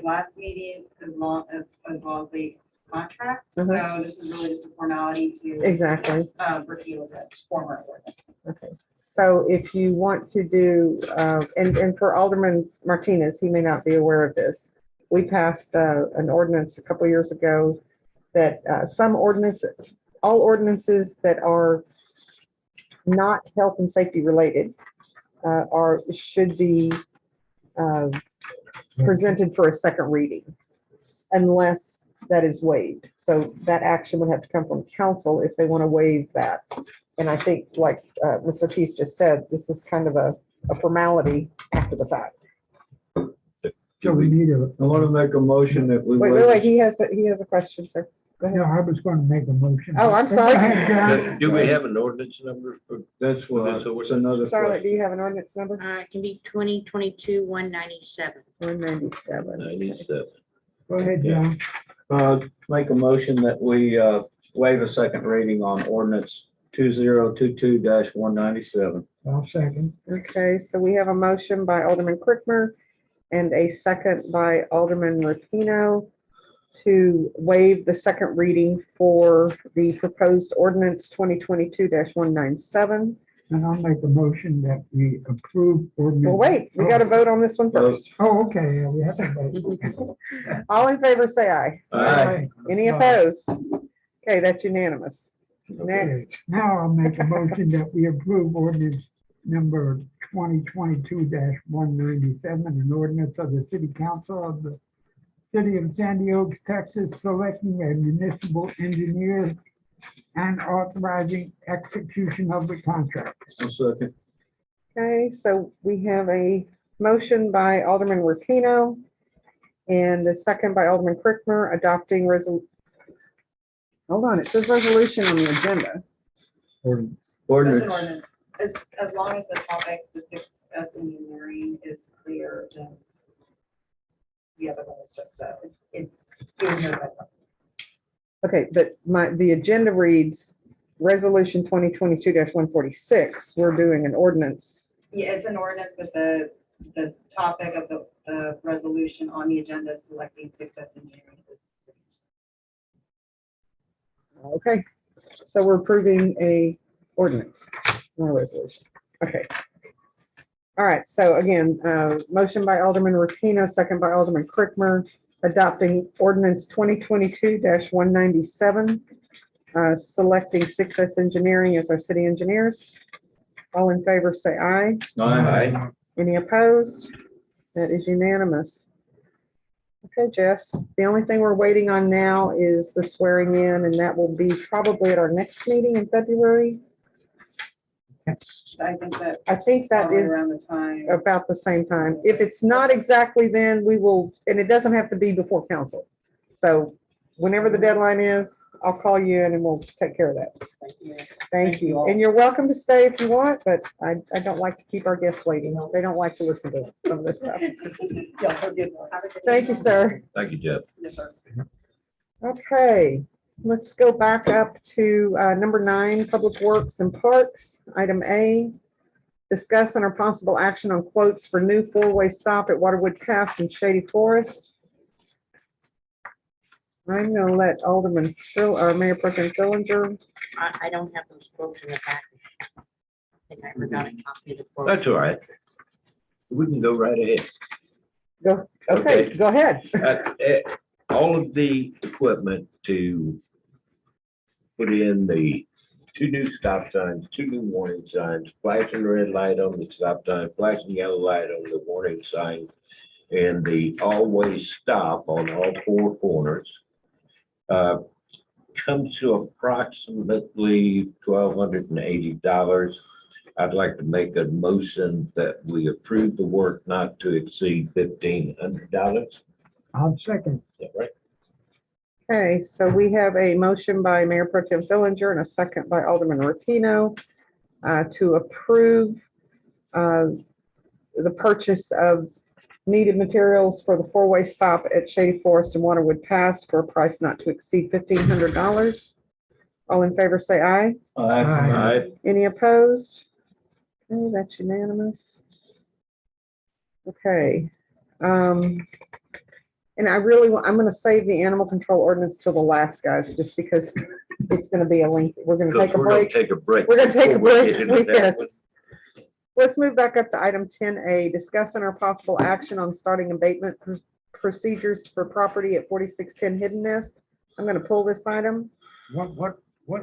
Speaker 4: last meeting as well as the contract. So this is really just a formality to
Speaker 1: exactly.
Speaker 4: repeal the former ordinance.
Speaker 1: Okay. So if you want to do, and for Alderman Martinez, he may not be aware of this. We passed an ordinance a couple years ago that all ordinances that are not health and safety related should be presented for a second reading unless that is waived. So that action would have to come from council if they want to waive that. And I think, like Ms. Ortiz just said, this is kind of a formality after the fact.
Speaker 5: So we need a,
Speaker 3: I want to make a motion that we.
Speaker 1: Wait, he has a question, sir. Go
Speaker 5: no,
Speaker 1: ahead.
Speaker 5: I was going to make a motion.
Speaker 1: Oh, I'm sorry.
Speaker 5: Go ahead, John.
Speaker 9: Do we have an ordinance number?
Speaker 3: That's what,
Speaker 9: So
Speaker 3: it's another.
Speaker 1: Charlotte, do you have an ordinance number?
Speaker 2: It can be 2022-197.
Speaker 1: 197.
Speaker 9: 97.
Speaker 5: Go ahead, John.
Speaker 3: Make a motion that we waive a second reading on ordinance 2022-197.
Speaker 5: I'll second.
Speaker 1: Okay, so we have a motion by Alderman Crickmer and a second by Alderman Rapino to waive the second reading for the proposed ordinance 2022-197.
Speaker 5: And I'll make a motion that we approve ordinance.
Speaker 1: Well, wait, we got to vote on this one first.
Speaker 5: Oh, okay, yeah, we have to vote.
Speaker 1: All in favor, say aye.
Speaker 3: Aye.
Speaker 1: Any opposed? Okay, that's unanimous.
Speaker 5: Okay,
Speaker 1: Next,
Speaker 5: now I'll make a motion that we approve ordinance number 2022-197, an ordinance of the city council of the city of Sandy Oaks, Texas, selecting a municipal engineer and authorizing execution of the contract.
Speaker 3: A second.
Speaker 1: okay, so we have a motion by Alderman Rapino and the second by Alderman Crickmer adopting hold on, it says resolution on the agenda.
Speaker 3: Ordinance.
Speaker 4: It's an
Speaker 3: Ordinance.
Speaker 4: ordinance, as long as the topic, the Success Engineering is clear, then the other one is just, it was notified.
Speaker 1: Okay, but the agenda reads resolution 2022-146. We're doing an ordinance.
Speaker 4: Yeah, it's an ordinance with the topic of the resolution on the agenda selecting Success Engineering.
Speaker 1: Okay, so we're approving a ordinance, not a resolution. Okay. All right, so again, motion by Alderman Rapino, second by Alderman Crickmer, adopting ordinance 2022-197, selecting Success Engineering as our city engineers. All in favor, say aye.
Speaker 3: Aye.
Speaker 1: Any opposed? That is unanimous. Okay, Jess, the only thing we're waiting on now is the swearing in, and that will be probably at our next meeting in February.
Speaker 4: I think that
Speaker 1: I think that
Speaker 4: probably
Speaker 1: is
Speaker 4: around the time.
Speaker 1: about the same time. If it's not exactly then, we will, and it doesn't have to be before council. So whenever the deadline is, I'll call you in and we'll take care of that. Thank you. And you're welcome to stay if you want, but I don't like to keep our guests waiting. They don't like to listen to some of this stuff. Thank you, sir.
Speaker 9: Thank you, Jeff.
Speaker 10: Yes, sir.
Speaker 1: Okay, let's go back up to number 9, Public Works and Parks, item A. Discuss and or possible action on quotes for new four-way stop at Waterwood Pass and Shady Forest. I'm gonna let Alderman or Mayor Pro Tem Fillinger.
Speaker 2: I don't have those quotes in the package. I think I forgot a copy of the quote.
Speaker 9: That's all right. We can go right ahead.
Speaker 1: Go, okay, go ahead.
Speaker 9: All of the equipment to put in the 2 new stop signs, 2 new warning signs, flashing red light on the stop sign, flashing yellow light on the warning sign, and the always stop on all 4 corners. Comes to approximately $1,280. I'd like to make a motion that we approve the work not to exceed $1,500.
Speaker 5: I'll second.
Speaker 9: Is that right?
Speaker 1: Okay, so we have a motion by Mayor Pro Tem Fillinger and a second by Alderman Rapino to approve the purchase of needed materials for the four-way stop at Shady Forest and Waterwood Pass for a price not to exceed $1,500. All in favor, say aye.
Speaker 7: Aye.
Speaker 1: Any opposed? Okay, that's unanimous. Okay. And I really want, I'm gonna save the animal control ordinance till the last, guys, just because it's gonna be a lengthy, we're gonna take a
Speaker 9: We're gonna
Speaker 1: break.
Speaker 9: take a break.
Speaker 1: We're gonna take a
Speaker 9: before we
Speaker 1: break.
Speaker 9: get into that one.
Speaker 1: Yes. Let's move back up to item 10A, discuss and our possible action on starting abatement procedures for property at 4610 Hidden Nest. I'm gonna pull this item.
Speaker 5: What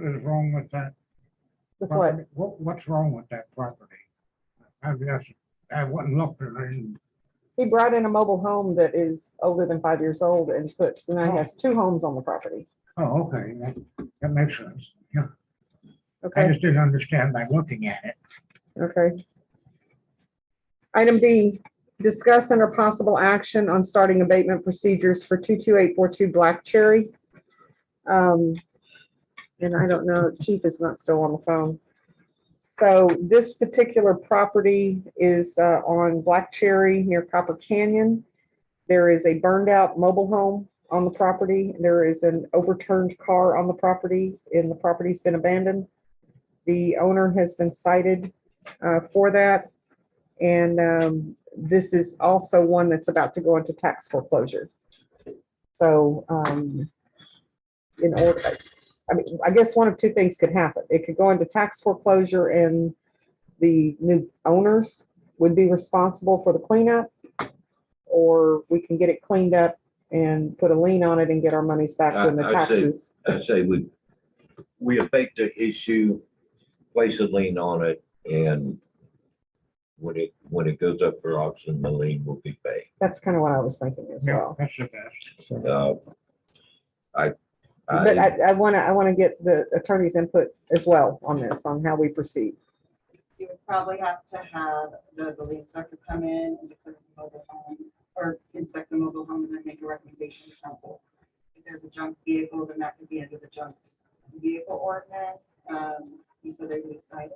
Speaker 5: is wrong with that?
Speaker 1: With what?
Speaker 5: What's wrong with that property? I wasn't looking and
Speaker 1: He brought in a mobile home that is older than 5 years old and puts, and now he has 2 homes on the property.
Speaker 5: oh, okay, that makes sense. Yeah, I
Speaker 1: Okay,
Speaker 5: just didn't understand by looking at it.
Speaker 1: okay. Item B, discuss under possible action on starting abatement procedures for 22842 Black Cherry. And I don't know, Chief is not still on the phone. So this particular property is on Black Cherry near Copper Canyon. There is a burned out mobile home on the property. There is an overturned car on the property and the property's been abandoned. The owner has been cited for that. And this is also one that's about to go into tax foreclosure. So in order, I mean, I guess one of 2 things could happen. It could go into tax foreclosure and the new owners would be responsible for the cleanup, or we can get it cleaned up and put a lien on it and get our monies back when the
Speaker 9: I'd say-
Speaker 1: taxes.
Speaker 9: I say we abate the issue, place a lien on it, and when it goes up for auction, the lien will be paid.
Speaker 1: That's kind of what I was thinking as
Speaker 5: Yeah,
Speaker 1: well.
Speaker 5: that's the best.
Speaker 1: But I want to get the attorney's input as well on this, on how we proceed.
Speaker 4: You would probably have to have the lead inspector come in and declare the mobile home or inspect the mobile home and then make a recommendation to council. If there's a junk vehicle, then that could be under the junk vehicle ordinance. You said they were cited.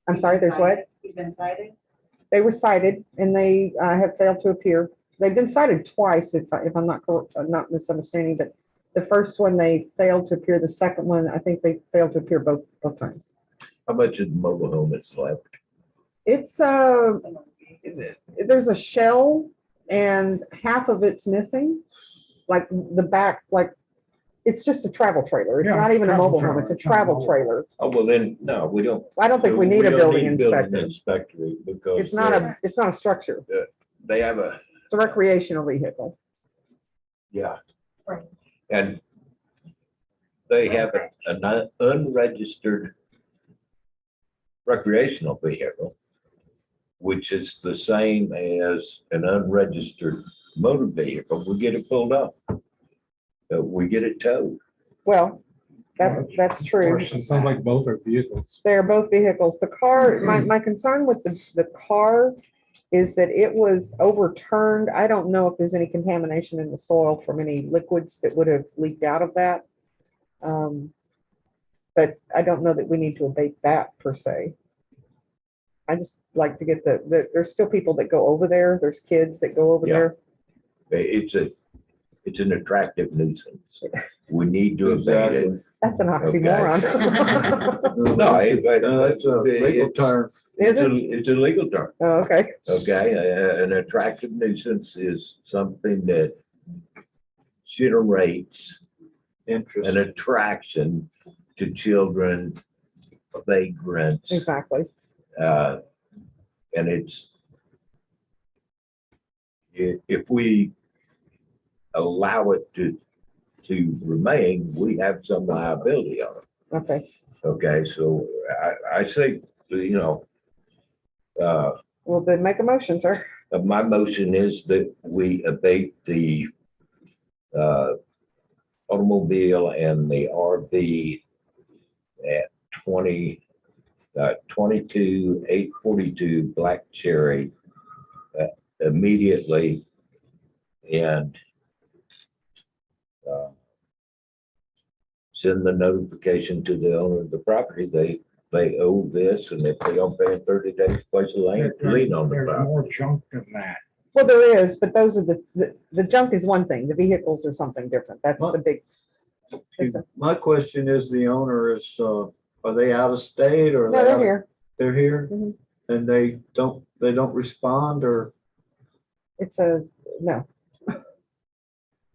Speaker 1: I'm sorry, there's what?
Speaker 4: He's been cited.
Speaker 1: They were cited and they have failed to appear. They've been cited twice, if I'm not correct, not misunderstanding, but the first one, they failed to appear. The second one, I think they failed to appear both times.
Speaker 9: How much is the mobile home that's left?
Speaker 1: It's, there's a shell and half of it's missing. Like the back, like, it's just a travel trailer. It's
Speaker 5: Yeah,
Speaker 1: not even a
Speaker 5: travel
Speaker 1: mobile home.
Speaker 5: trailer.
Speaker 1: It's a
Speaker 5: It's not
Speaker 1: travel
Speaker 5: mobile.
Speaker 1: trailer.
Speaker 9: Oh, well then, no, we don't.
Speaker 1: I don't think we need a
Speaker 9: don't
Speaker 1: building
Speaker 9: need
Speaker 1: inspector.
Speaker 9: Because.
Speaker 1: It's not a structure.
Speaker 9: They have a,
Speaker 1: It's a recreational vehicle.
Speaker 9: yeah.
Speaker 4: Right.
Speaker 9: And they have an unregistered recreational vehicle, which is the same as an unregistered motor vehicle. We get it pulled up. We get it towed.
Speaker 1: Well, that's true.
Speaker 7: It sounds like both are vehicles.
Speaker 1: They are both vehicles. The car, my concern with the car is that it was overturned. I don't know if there's any contamination in the soil from any liquids that would have leaked out of that. But I don't know that we need to abate that per se. I just like to get there's still people that go over there. There's kids that go over
Speaker 9: Yeah.
Speaker 1: there.
Speaker 9: It's it's an attractive nuisance. We need to abate it.
Speaker 1: That's an oxymoron.
Speaker 9: No,
Speaker 3: That's a legal term.
Speaker 1: Is it?
Speaker 9: It's a legal term,
Speaker 1: Oh, okay,
Speaker 9: okay? An attractive nuisance is something that generates
Speaker 3: Interest.
Speaker 9: an attraction to children, vagrants,
Speaker 1: exactly.
Speaker 9: and it's if we allow it to remain, we have some liability on it.
Speaker 1: Okay,
Speaker 9: Okay, so I say,
Speaker 1: well, then make a motion, sir.
Speaker 9: my motion is that we abate the automobile and the RV at 22,842 Black Cherry immediately, and send the notification to the owner of the property. They owe this, and if they don't pay in 30 days, place a lien on the
Speaker 5: There's
Speaker 9: property.
Speaker 5: more junk than that.
Speaker 1: Well, there is, but those are the junk is one thing. The vehicles are something different. That's the big.
Speaker 3: My question is, the owner is, are they out of state or?
Speaker 1: No, they're here.
Speaker 3: They're here
Speaker 1: Mhm.
Speaker 3: and they don't respond or,
Speaker 1: It's no,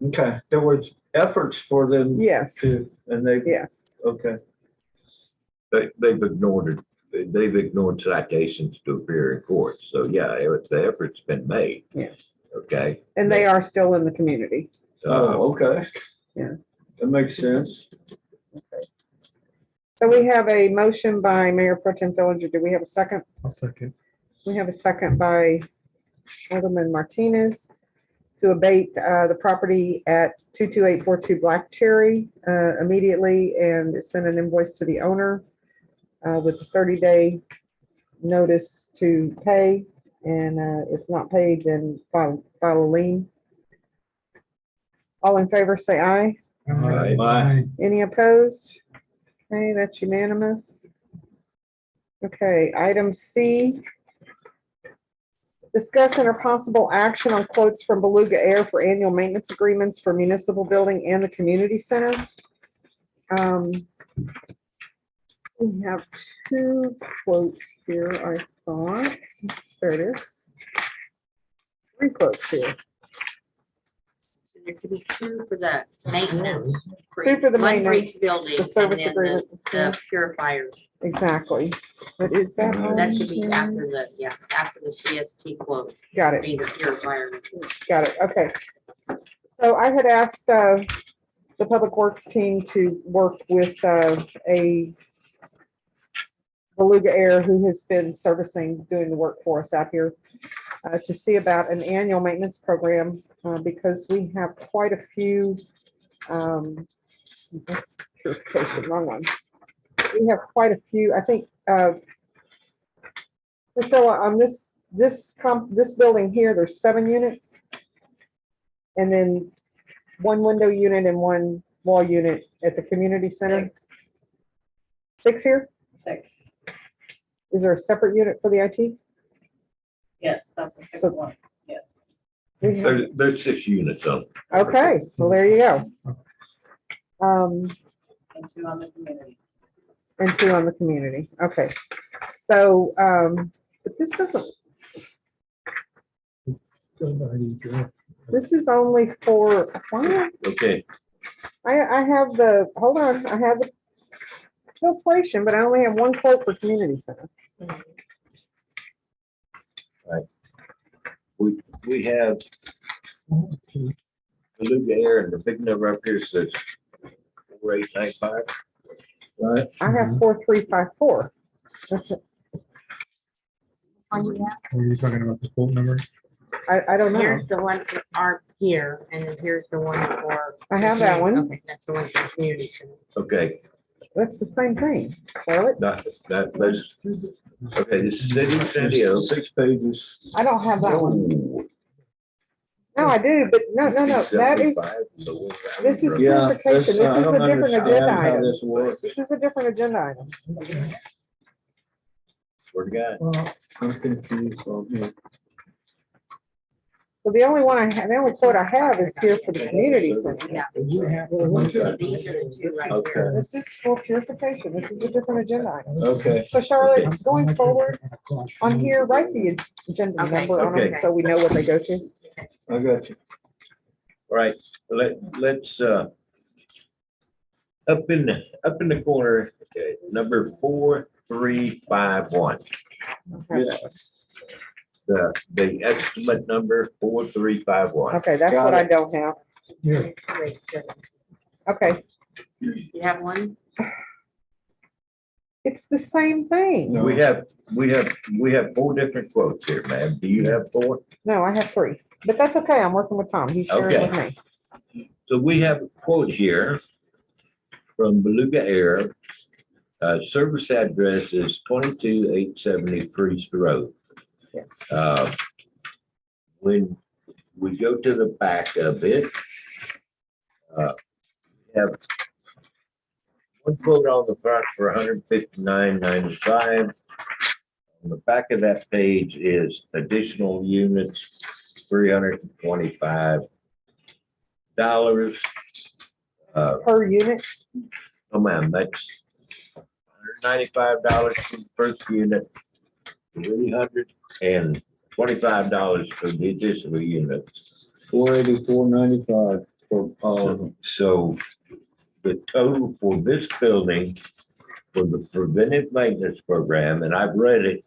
Speaker 3: okay, there was efforts for them
Speaker 1: yes,
Speaker 3: to, and they,
Speaker 1: yes.
Speaker 3: okay.
Speaker 9: They've ignored it. They've ignored citations to appear in court. So yeah, the effort's been made,
Speaker 1: Yes,
Speaker 9: okay?
Speaker 1: and they are still in the community.
Speaker 3: Oh, okay.
Speaker 1: Yeah.
Speaker 3: That makes sense.
Speaker 1: So we have a motion by Mayor Pro Tem Fillinger. Do we have a second?
Speaker 7: I'll second.
Speaker 1: We have a second by Alderman Martinez to abate the property at 22842 Black Cherry immediately and send an invoice to the owner with a 30-day notice to pay. And if not paid, then file a lien. All in favor, say aye.
Speaker 9: Aye.
Speaker 3: Aye.
Speaker 1: Any opposed? Okay, that's unanimous. Okay, item C. Discuss and or possible action on quotes from Beluga Air for annual maintenance agreements for municipal building and the community center. We have two quotes here, I thought. There it is. Three quotes here.
Speaker 2: There could be two for the maintenance.
Speaker 1: Two for the
Speaker 2: One for
Speaker 1: maintenance,
Speaker 2: each building,
Speaker 1: the
Speaker 2: and
Speaker 1: service
Speaker 2: then
Speaker 1: agreement.
Speaker 2: the purifiers.
Speaker 1: Exactly. But is that on
Speaker 2: That should be
Speaker 1: here?
Speaker 2: after after the CST quote,
Speaker 1: Got it.
Speaker 2: be the purifier.
Speaker 1: Got it, okay. So I had asked the Public Works team to work with a Beluga Air who has been servicing, doing the work for us out here to see about an annual maintenance program because we have quite a few, that's purification, wrong one. We have quite a few, I think, Priscilla, on this building here, there's 7 units. And then 1 window unit and 1 wall unit at the community center. 6 here?
Speaker 4: 6.
Speaker 1: Is there a separate unit for the IT?
Speaker 4: Yes, that's the 6th
Speaker 1: So-
Speaker 4: one. Yes.
Speaker 1: We have-
Speaker 9: There's 6 units on.
Speaker 1: Okay, well, there you go.
Speaker 4: And 2 on the community.
Speaker 1: And 2 on the community. Okay. So, but this doesn't, this is only for, why?
Speaker 9: Okay,
Speaker 1: I have the, hold on, I have the filtration, but I only have 1 quote for community center.
Speaker 9: we have Beluga Air, and the big number up here says 4895.
Speaker 3: Right.
Speaker 1: I have 4354. That's it.
Speaker 7: Are you talking about the quote number?
Speaker 1: I don't know.
Speaker 2: Here's the one for art here, and then here's the one for.
Speaker 1: I have that one.
Speaker 2: Okay, that's the one for community. center.
Speaker 9: Okay,
Speaker 1: That's the same thing. Charlotte,
Speaker 9: those, okay, the city of San Diego.
Speaker 3: 6 pages.
Speaker 1: I don't have that one. No, I do, but no. That is, this is
Speaker 3: Yeah.
Speaker 1: purification. This
Speaker 3: I
Speaker 1: is
Speaker 3: don't
Speaker 1: a different
Speaker 3: understand
Speaker 1: agenda
Speaker 3: how
Speaker 1: item.
Speaker 3: this works.
Speaker 1: This is a different agenda item.
Speaker 9: Word to God.
Speaker 3: Well, I'm confused on here.
Speaker 1: So the only one I have, the only quote I have is here for the community center.
Speaker 2: Yeah.
Speaker 5: You have to
Speaker 8: Okay.
Speaker 2: These are the two right
Speaker 8: Okay.
Speaker 2: here.
Speaker 1: This is for purification. This is a different agenda item.
Speaker 8: Okay.
Speaker 1: So Charlotte, going forward on here, write the agenda
Speaker 2: Okay,
Speaker 1: number on it
Speaker 9: okay.
Speaker 1: so we know what they go to.
Speaker 8: I got you.
Speaker 9: All right, let's, up in the corner, number 4351.
Speaker 1: Okay.
Speaker 9: The estimate number 4351.
Speaker 1: Okay, that's what I don't have.
Speaker 5: Here,
Speaker 2: Wait, sure.
Speaker 1: Okay,
Speaker 2: You have one?
Speaker 1: it's the same thing.
Speaker 8: No.
Speaker 9: We have 4 different quotes here, ma'am. Do you have 4?
Speaker 1: No, I have 3, but that's okay. I'm working with Tom. He's sharing with me.
Speaker 9: So we have a quote here from Beluga Air. Service address is 22870 Priest Road.
Speaker 1: Yes.
Speaker 9: When we go to the back of it, we have one quote on the front for $159.95. On the back of that page is additional units, $325.
Speaker 1: Per unit,
Speaker 9: Oh, ma'am, that's $195 for the first unit, $325 for the additional units.
Speaker 8: $484.95 for all of them.
Speaker 9: So the total for this building, for the preventive maintenance program, and I've read it,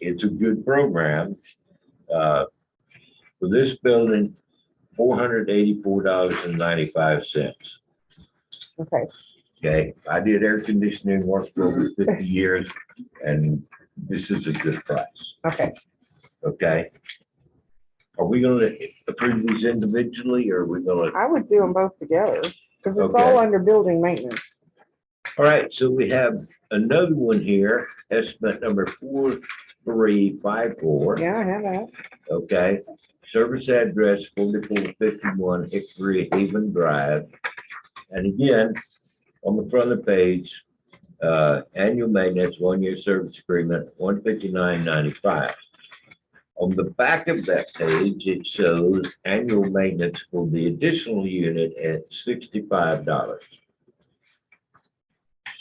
Speaker 9: it's a good program. For this building, $484.95.
Speaker 1: okay,
Speaker 9: Okay, I did air conditioning work for over 50 years, and this is a good price,
Speaker 1: okay.
Speaker 9: okay? Are we gonna approve these individually, or are we gonna?
Speaker 1: I would do them both together because it's
Speaker 9: Okay.
Speaker 1: all under building maintenance.
Speaker 9: All right, so we have another one here, estimate number 4354,
Speaker 1: Yeah, I have that.
Speaker 9: okay? Service address 4451 Hickory Haven Drive. And again, on the front of the page, annual maintenance, 1-year service agreement, $159.95. On the back of that page, it shows annual maintenance for the additional unit at $65.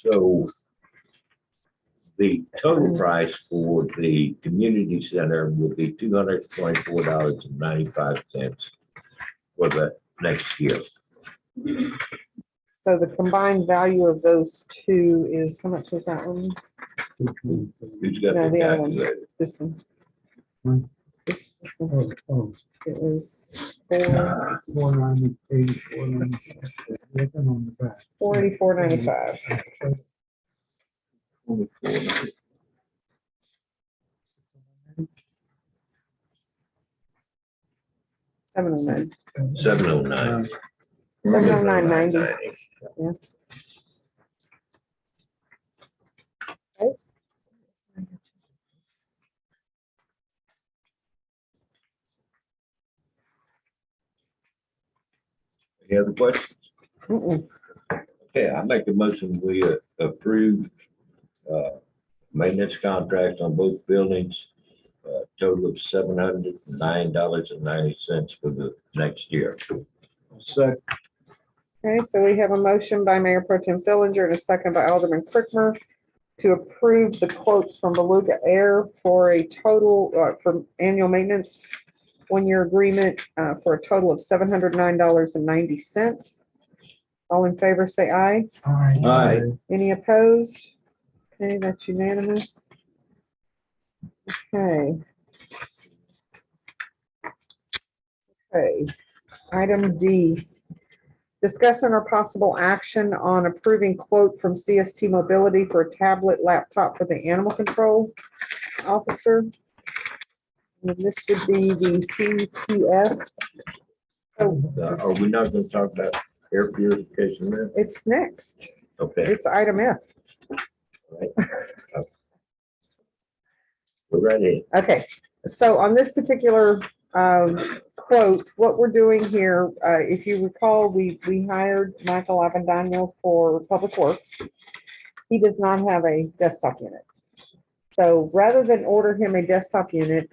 Speaker 9: So the total price for the community center would be $224.95 for the next year.
Speaker 1: So the combined value of those two is, how much was that one?
Speaker 9: Who's got
Speaker 1: No,
Speaker 9: the
Speaker 1: the other one.
Speaker 9: calculator?
Speaker 1: This one.
Speaker 5: Hmm.
Speaker 1: This one. It was
Speaker 5: 490, 490. Looking on the back.
Speaker 1: 484.95. $709.
Speaker 9: 709.
Speaker 1: $709.90. Yeah. Okay.
Speaker 9: Any other questions?
Speaker 1: Mm-mm.
Speaker 9: Okay, I make a motion, we approve maintenance contracts on both buildings, total of $709.90 for the next year.
Speaker 8: Second.
Speaker 1: Okay, so we have a motion by Mayor Pro Tem Fillinger and a second by Alderman Crickmer to approve the quotes from Beluga Air for a total, for annual maintenance, 1-year agreement, for a total of $709.90. All in favor, say aye.
Speaker 8: Aye.
Speaker 1: Any opposed? Okay, that's unanimous. Okay. Okay, item D. Discuss and or possible action on approving quote from CST Mobility for a tablet laptop for the animal control officer. And this would be the CTS. So
Speaker 9: Are we not going to talk about air purification then?
Speaker 1: it's next.
Speaker 9: Okay,
Speaker 1: It's item F.
Speaker 9: we're ready.
Speaker 1: Okay, so on this particular quote, what we're doing here, if you recall, we hired Michael Avendano for Public Works. He does not have a desktop unit. So rather than order him a desktop unit,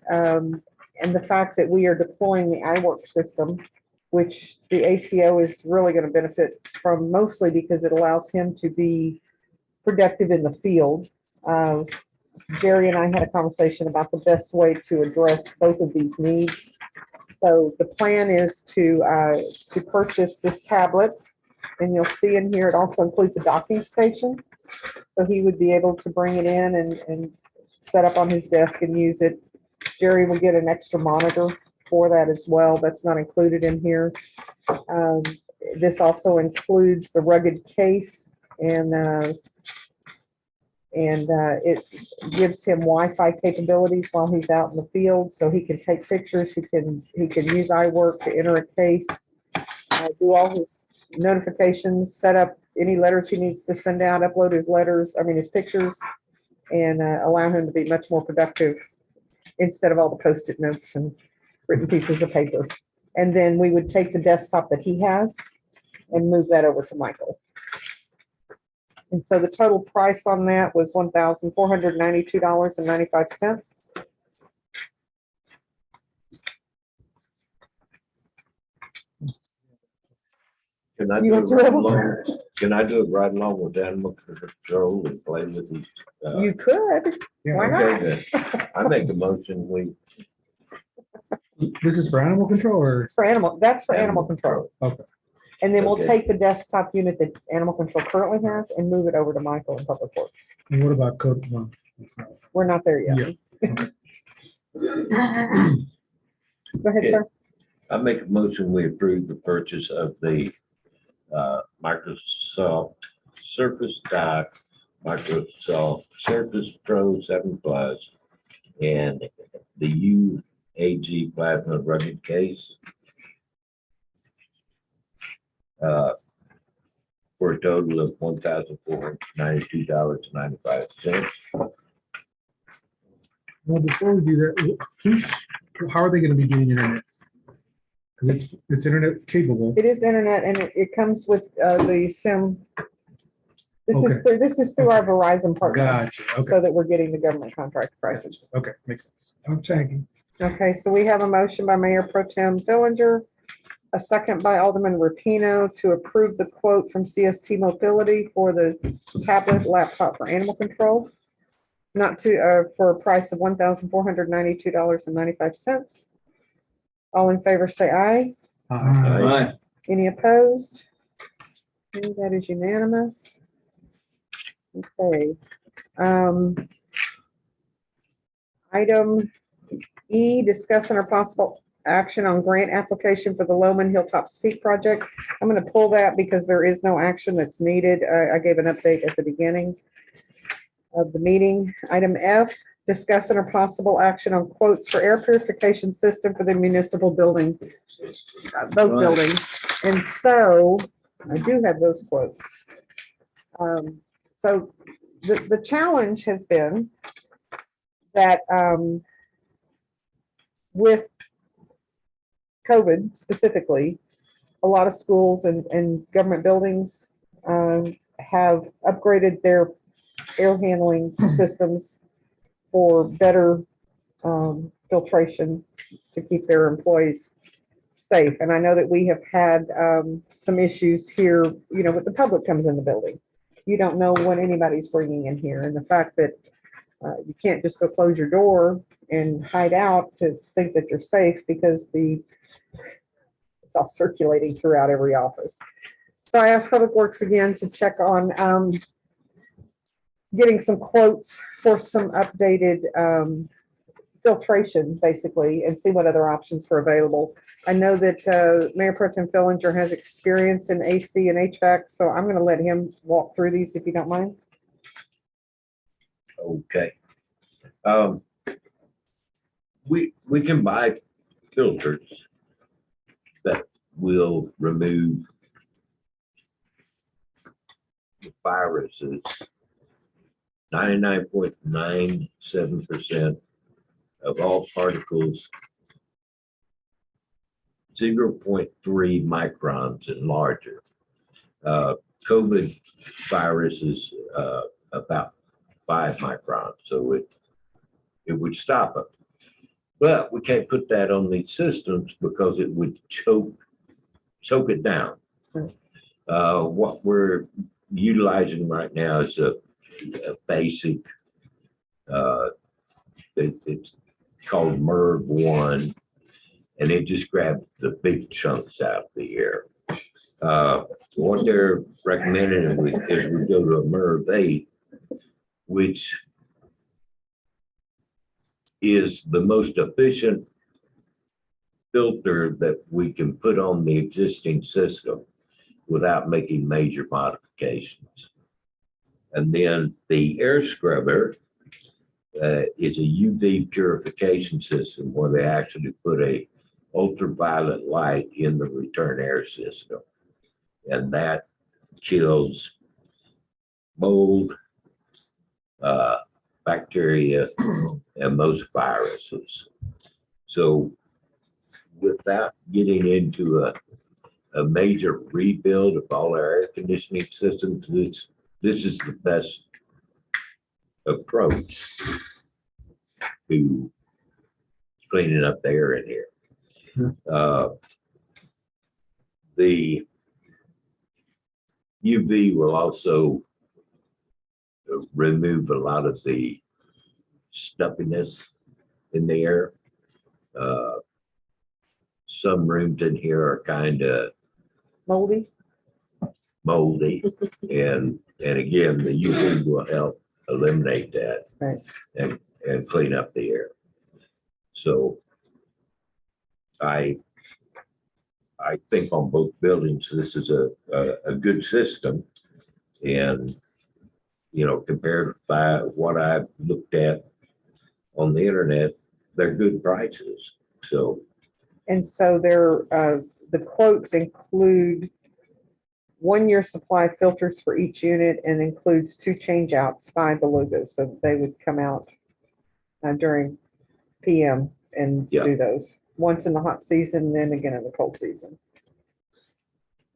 Speaker 1: And the fact that we are deploying the iWork system, which the ACO is really going to benefit from mostly because it allows him to be productive in the field. Jerry and I had a conversation about the best way to address both of these needs. So the plan is to purchase this tablet, and you'll see in here, it also includes a docking station. So he would be able to bring it in and set up on his desk and use it. Jerry will get an extra monitor for that as well. That's not included in here. This also includes the rugged case, and it gives him Wi-Fi capabilities while he's out in the field, so he can take pictures. He can use iWork to enter a case, do all his notifications, set up any letters he needs to send out, upload his his pictures, and allow him to be much more productive instead of all the Post-it notes and written pieces of paper. And then we would take the desktop that he has and move that over to Michael. And so the total price on that was $1,492.95.
Speaker 9: Can I
Speaker 1: You
Speaker 9: do
Speaker 1: want
Speaker 9: it
Speaker 1: to
Speaker 9: right
Speaker 1: have a-
Speaker 9: along? Can I do it right along with animal control and play with these?
Speaker 1: You could, why not?
Speaker 9: Okay, then. I make a motion, we.
Speaker 7: This is for animal control or?
Speaker 1: It's for that's for animal control.
Speaker 7: Okay.
Speaker 1: And then we'll
Speaker 9: Okay.
Speaker 1: take the desktop unit that animal control currently has and move it over to Michael in Public Works.
Speaker 7: And what about code? No, it's not.
Speaker 1: We're not there yet. Go ahead,
Speaker 9: Yeah.
Speaker 1: sir.
Speaker 9: I make a motion, we approve the purchase of the Microsoft Surface Dock, Microsoft Surface Pro 7 Plus, and the UAG Plasma Rugged Case for a total of $1,492.95.
Speaker 7: Well, before we do that, how are they gonna be getting internet? Because it's internet capable.
Speaker 1: It is internet, and it comes with the SIM. This is through our Verizon partner,
Speaker 7: Gotcha, okay,
Speaker 1: so that we're getting the government contract prices.
Speaker 7: okay, makes sense.
Speaker 5: I'm checking.
Speaker 1: Okay, so we have a motion by Mayor Pro Tem Fillinger, a second by Alderman Rapino to approve the quote from CST Mobility for the tablet laptop for animal control, for a price of $1,492.95. All in favor, say aye.
Speaker 3: Right.
Speaker 1: Any opposed? Okay, that is unanimous. Okay. Item E, discussing our possible action on grant application for the Loman Hilltops Peak project. I'm going to pull that because there is no action that's needed. I gave an update at the beginning of the meeting. Item F, discussing our possible action on quotes for air purification system for the municipal building, both
Speaker 3: Right.
Speaker 1: buildings. And so I do have those quotes. So the challenge has been that with COVID specifically, a lot of schools and government buildings have upgraded their air handling systems for better filtration to keep their employees safe. And I know that we have had some issues here, when the public comes in the building. You don't know what anybody's bringing in here. And the fact that you can't just go close your door and hide out to think that you're safe because it's all circulating throughout every office. So I asked Public Works again to check on getting some quotes for some updated filtration, basically, and see what other options are available. I know that Mayor Pro Tem Fillinger has experience in AC and HVAC, so I'm going to let him walk through these if you don't mind.
Speaker 9: Okay. We can buy filters that will remove the viruses. 99.97% of all particles, 0.3 microns and larger. COVID virus is about 5 microns, so it would stop it. But we can't put that on these systems because it would choke it down. What we're utilizing right now is a basic, it's called MERV 1, and it just grabs the big chunks out of the air. What they're recommending is we go to a MERV 8, which is the most efficient filter that we can put on the existing system without making major modifications. And then the air scrubber is a UV purification system where they actually put a ultraviolet light in the return air system. And that kills mold, bacteria, and most viruses. So without getting into a major rebuild of all our air conditioning systems, this is the best approach to cleaning up the air in here. The UV will also remove a lot of the stuffiness in the air. Some rooms in here are kind of
Speaker 1: Moldy?
Speaker 9: moldy, and again, the UV will help eliminate that
Speaker 1: Right.
Speaker 9: and clean up the air. So I think on both buildings, this is a good system, and compared by what I've looked at on the internet, they're good prices. So
Speaker 1: And so the quotes include 1-year supply of filters for each unit and includes 2 change outs by Beluga. So they would come out during PM and
Speaker 9: Yeah.
Speaker 1: do those. Once in the hot season, then again in the cold season.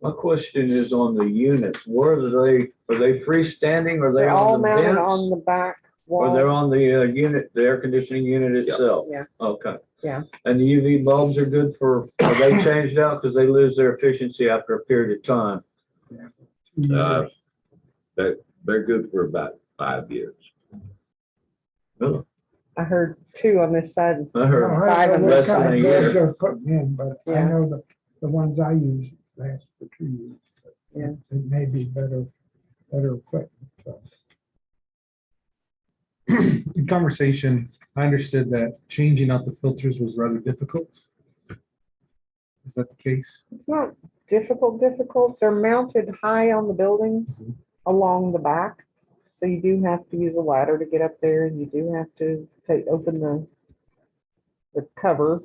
Speaker 3: My question is on the units. Where are they freestanding? Are they
Speaker 1: They're all
Speaker 3: on the
Speaker 1: mounted on
Speaker 3: vents?
Speaker 1: the back
Speaker 3: Or they're
Speaker 1: wall.
Speaker 3: on the unit, the air conditioning unit itself?
Speaker 1: Yeah.
Speaker 3: Okay.
Speaker 1: Yeah.
Speaker 3: And the UV bulbs are good are they changed out because they lose their efficiency after a period of time?
Speaker 9: they're good for about 5 years.
Speaker 1: I heard 2 on this side.
Speaker 3: I heard
Speaker 1: Five and
Speaker 3: less than a year.
Speaker 5: They're putting in, but I
Speaker 1: Yeah.
Speaker 5: know the ones I use last for 2 years. but
Speaker 1: Yeah.
Speaker 5: It may be better equipment, so.
Speaker 7: In conversation, I understood that changing out the filters was rather difficult. Is that the case?
Speaker 1: It's not difficult. They're mounted high on the buildings along the back. So you do have to use a ladder to get up there, and you do have to open the cover.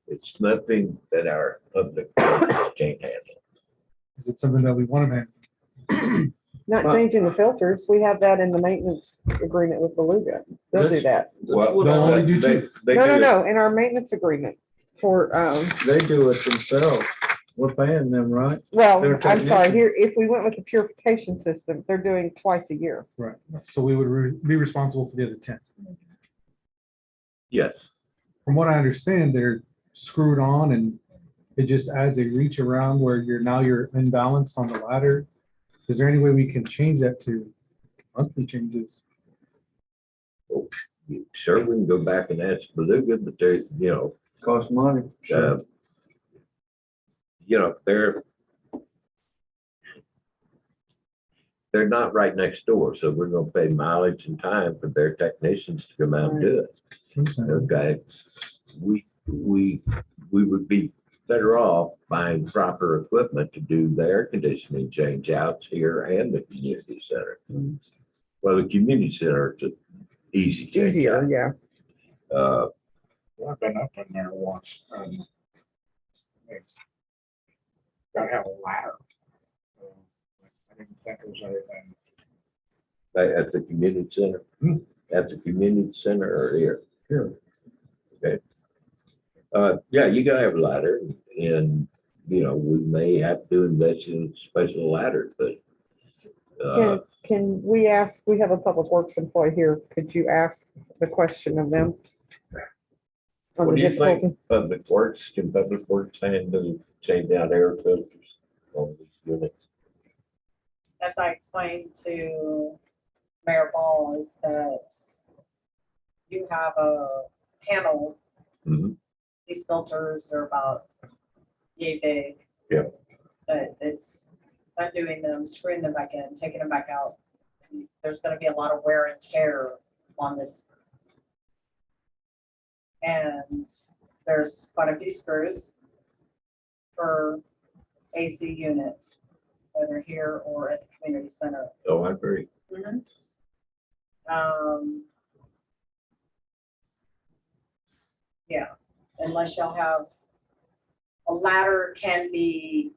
Speaker 9: It's nothing that our public can't handle.
Speaker 7: Is it something that we want to have?
Speaker 1: Not
Speaker 3: Well-
Speaker 1: changing the filters. We have that in the maintenance agreement with Beluga. They'll do that.
Speaker 9: Well,
Speaker 7: They'll only do two.
Speaker 9: they
Speaker 1: No,
Speaker 9: do it.
Speaker 1: no, in our maintenance agreement for,
Speaker 3: They do it themselves. We're paying them, right?
Speaker 1: well,
Speaker 3: They're
Speaker 1: I'm sorry,
Speaker 3: technicians.
Speaker 1: here, if we went with the purification system, they're doing twice a year.
Speaker 7: Right. So we would be responsible for the other 10.
Speaker 9: Yes.
Speaker 7: From what I understand, they're screwed on and it just adds a reach around where you're imbalanced on the ladder. Is there any way we can change that to monthly changes?
Speaker 9: Sure, we can go back and ask Beluga, but they,
Speaker 3: Cost money.
Speaker 9: uh, they're not right next door, so we're gonna pay mileage and time for their technicians to come out and do it. Okay, we would be better off buying proper equipment to do the air conditioning change outs here and the community center. Well, the community center is an easy change
Speaker 1: Easier,
Speaker 9: out.
Speaker 1: yeah.
Speaker 5: I've been up in there once. Gotta have a ladder. I didn't think it was anything.
Speaker 9: At the community center, at the community center or here?
Speaker 5: Here.
Speaker 9: Okay. Yeah, you gotta have a ladder and, we may have to invest in special ladders, but
Speaker 1: Can we ask, we have a public works employee here, could you ask the question of them? on
Speaker 9: What
Speaker 1: the
Speaker 9: do you
Speaker 1: difficulty.
Speaker 9: think, Public Works, can Public Works handle change out air filters on these units?
Speaker 2: As I explained to Mayor Ball, is that you have a panel.
Speaker 9: Mhm.
Speaker 2: These filters are about yay big.
Speaker 9: Yeah.
Speaker 2: But it's undoing them, screwing them back in, taking them back out. There's gonna be a lot of wear and tear on this. And there's quite a few screws per AC unit, whether here or at the community center.
Speaker 9: Oh, I agree.
Speaker 2: Yeah, unless y'all have, a ladder can be,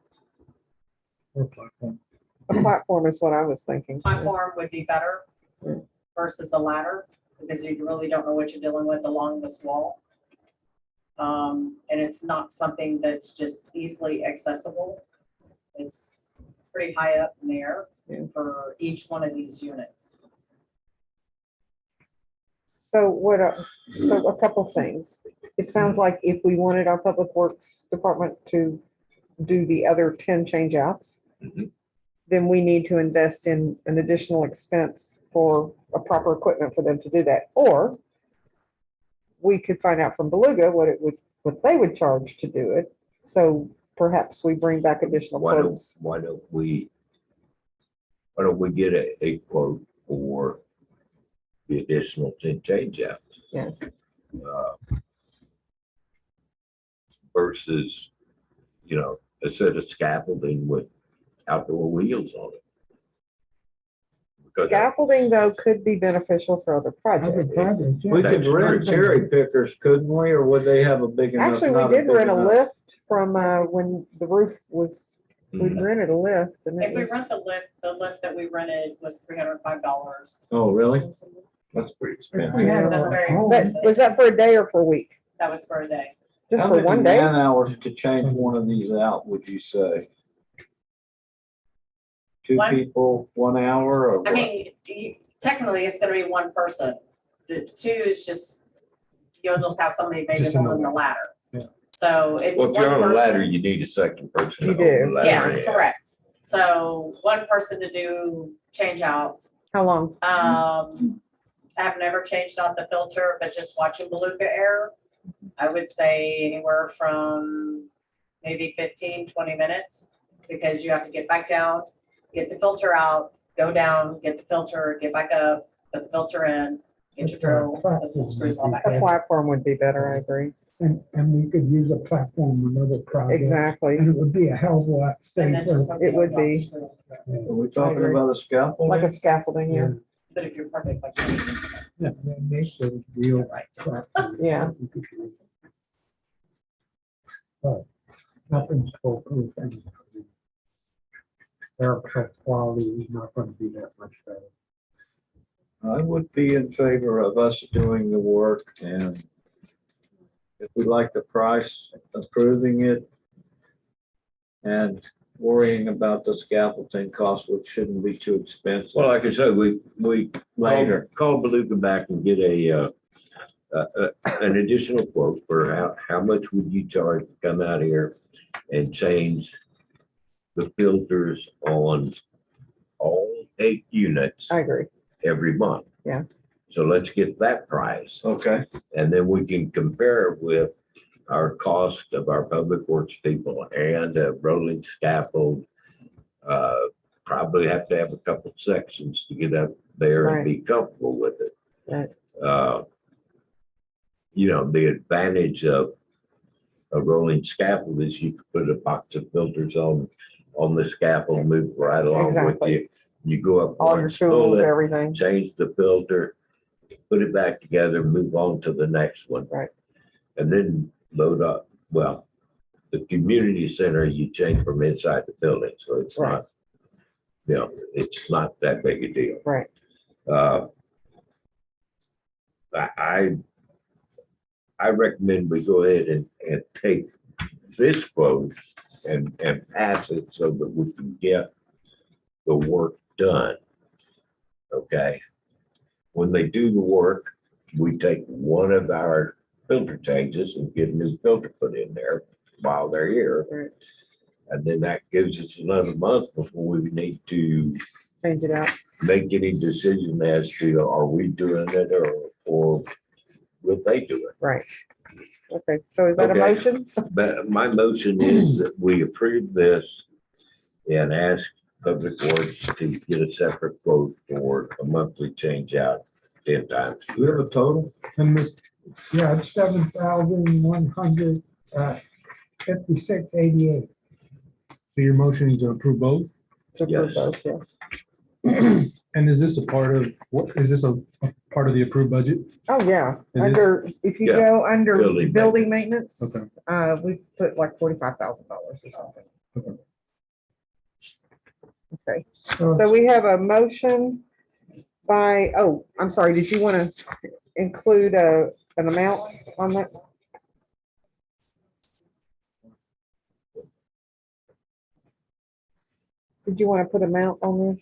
Speaker 1: A platform is what I was thinking.
Speaker 2: platform would be better versus a ladder, because you really don't know what you're dealing with along this wall. And it's not something that's just easily accessible. It's pretty high up in the air for each one of these units.
Speaker 1: So so a couple things. It sounds like if we wanted our Public Works Department to do the other 10 change outs,
Speaker 9: Mhm.
Speaker 1: then we need to invest in an additional expense for a proper equipment for them to do that. Or we could find out from Beluga what they would charge to do it. So perhaps we bring back additional quotes.
Speaker 9: Why don't we get a quote for the additional 10 change outs?
Speaker 1: Yeah.
Speaker 9: Versus, a set of scaffolding with outdoor wheels on it. Because
Speaker 1: Scaffolding, though, could be beneficial for other
Speaker 5: Other
Speaker 1: projects.
Speaker 5: projects, yeah.
Speaker 3: We could
Speaker 9: That's
Speaker 3: rent
Speaker 9: true.
Speaker 3: cherry pickers, couldn't we, or would they have a big enough?
Speaker 1: Actually,
Speaker 3: not
Speaker 1: we did
Speaker 3: big
Speaker 1: rent a
Speaker 3: enough-
Speaker 1: lift from when the roof was, we
Speaker 9: Mhm.
Speaker 1: rented a lift and
Speaker 2: If
Speaker 1: it
Speaker 2: we
Speaker 1: was,
Speaker 2: rent the lift that we rented was $305.
Speaker 3: Oh, really?
Speaker 9: That's pretty
Speaker 5: If we
Speaker 9: expensive.
Speaker 5: had
Speaker 2: That's
Speaker 5: our
Speaker 2: very
Speaker 5: own-
Speaker 1: that, was that for a day or for a week?
Speaker 2: That was for a day.
Speaker 1: Just
Speaker 3: How
Speaker 1: for
Speaker 3: many
Speaker 1: one day?
Speaker 3: man hours to change one of these out, would you say? Two
Speaker 2: One.
Speaker 3: people, 1 hour, or
Speaker 2: I
Speaker 3: what?
Speaker 2: mean, technically, it's gonna be one person. The two is just, you'll just have somebody maybe
Speaker 7: Just in the
Speaker 2: holding the
Speaker 7: way.
Speaker 2: ladder.
Speaker 7: Yeah.
Speaker 2: So it's
Speaker 9: Well, if you're
Speaker 2: one
Speaker 9: on a ladder,
Speaker 2: person.
Speaker 9: you need a second person.
Speaker 1: You
Speaker 9: to hold the
Speaker 1: do.
Speaker 9: ladder,
Speaker 2: Yes,
Speaker 9: yeah.
Speaker 2: correct. So one person to do change out.
Speaker 1: How long?
Speaker 2: I've never changed out the filter, but just watching Beluga Air, I would say anywhere from maybe 15, 20 minutes, because you have to get back down, get the filter out, go down, get the filter, get back up, put the filter in, get your drill, put the screws all back
Speaker 1: A
Speaker 2: in.
Speaker 1: platform would be better, I agree.
Speaker 5: And we could use a platform on other projects.
Speaker 1: Exactly.
Speaker 5: And it would be a hell of a lot
Speaker 2: And then
Speaker 5: safer.
Speaker 2: just something
Speaker 1: It would
Speaker 2: about
Speaker 1: be.
Speaker 2: screw.
Speaker 3: Are we talking
Speaker 1: agree.
Speaker 3: about a scaffold?
Speaker 1: Like a scaffolding, yeah.
Speaker 2: But if you're perfect, like.
Speaker 5: Yeah, that makes it real.
Speaker 2: Right.
Speaker 5: platform.
Speaker 1: Yeah.
Speaker 5: We could use it. But nothing's foolproof anyway. Air quality is not gonna be that much better.
Speaker 3: I would be in favor of us doing the work, and if we like the price, approving it and worrying about the scaffolding cost, which shouldn't be too expensive.
Speaker 9: Well, like I said, we
Speaker 3: Later.
Speaker 9: call Beluga back and get an additional quote for how much would you charge to come out here and change the filters on all 8 units
Speaker 1: I agree.
Speaker 9: every month.
Speaker 1: Yeah.
Speaker 9: So let's get that price,
Speaker 3: Okay,
Speaker 9: and then we can compare it with our cost of our public works people and a rolling scaffold. Probably have to have a couple sections to get up there and be comfortable with it.
Speaker 1: Right.
Speaker 9: The advantage of a rolling scaffold is you can put a box of filters on the scaffold, move right along with
Speaker 1: Exactly.
Speaker 9: you. You go up
Speaker 1: All your
Speaker 9: once, pull
Speaker 1: tools,
Speaker 9: it,
Speaker 1: everything.
Speaker 9: change the filter, put it back together, move on to the next one.
Speaker 1: Right.
Speaker 9: And then load up, well, the community center, you change from inside the building, so it's
Speaker 1: Right.
Speaker 9: not, it's not that big a deal.
Speaker 1: Right.
Speaker 9: I recommend we go ahead and take this quote and pass it so that we can get the work done. Okay? When they do the work, we take one of our filter changes and get a new filter put in there while they're here.
Speaker 1: Right.
Speaker 9: And then that gives us another month before we need to
Speaker 1: Change it out.
Speaker 9: make any decision as to are we doing it or will they do it?
Speaker 1: Right. Okay, so is that a
Speaker 9: Okay.
Speaker 1: motion?
Speaker 9: But my motion is that we approve this and ask Public Works to get a separate quote for a monthly change out 10 times.
Speaker 8: Do we have a total?
Speaker 7: And Ms.
Speaker 5: Yeah, it's 7,100, 56.88.
Speaker 7: So you're motioning to approve both?
Speaker 1: To approve
Speaker 9: Yes.
Speaker 1: both, yeah.
Speaker 7: And is this a part of, what, is this a part of the approved budget?
Speaker 1: Oh, yeah,
Speaker 7: It is?
Speaker 1: under, if you
Speaker 9: Yeah,
Speaker 1: go under
Speaker 9: building
Speaker 1: building maintenance,
Speaker 7: Okay.
Speaker 1: we put like $45,000 or something. Okay, so we have a motion by, oh, I'm sorry, did you want to include an amount on that? Did you want to put amount on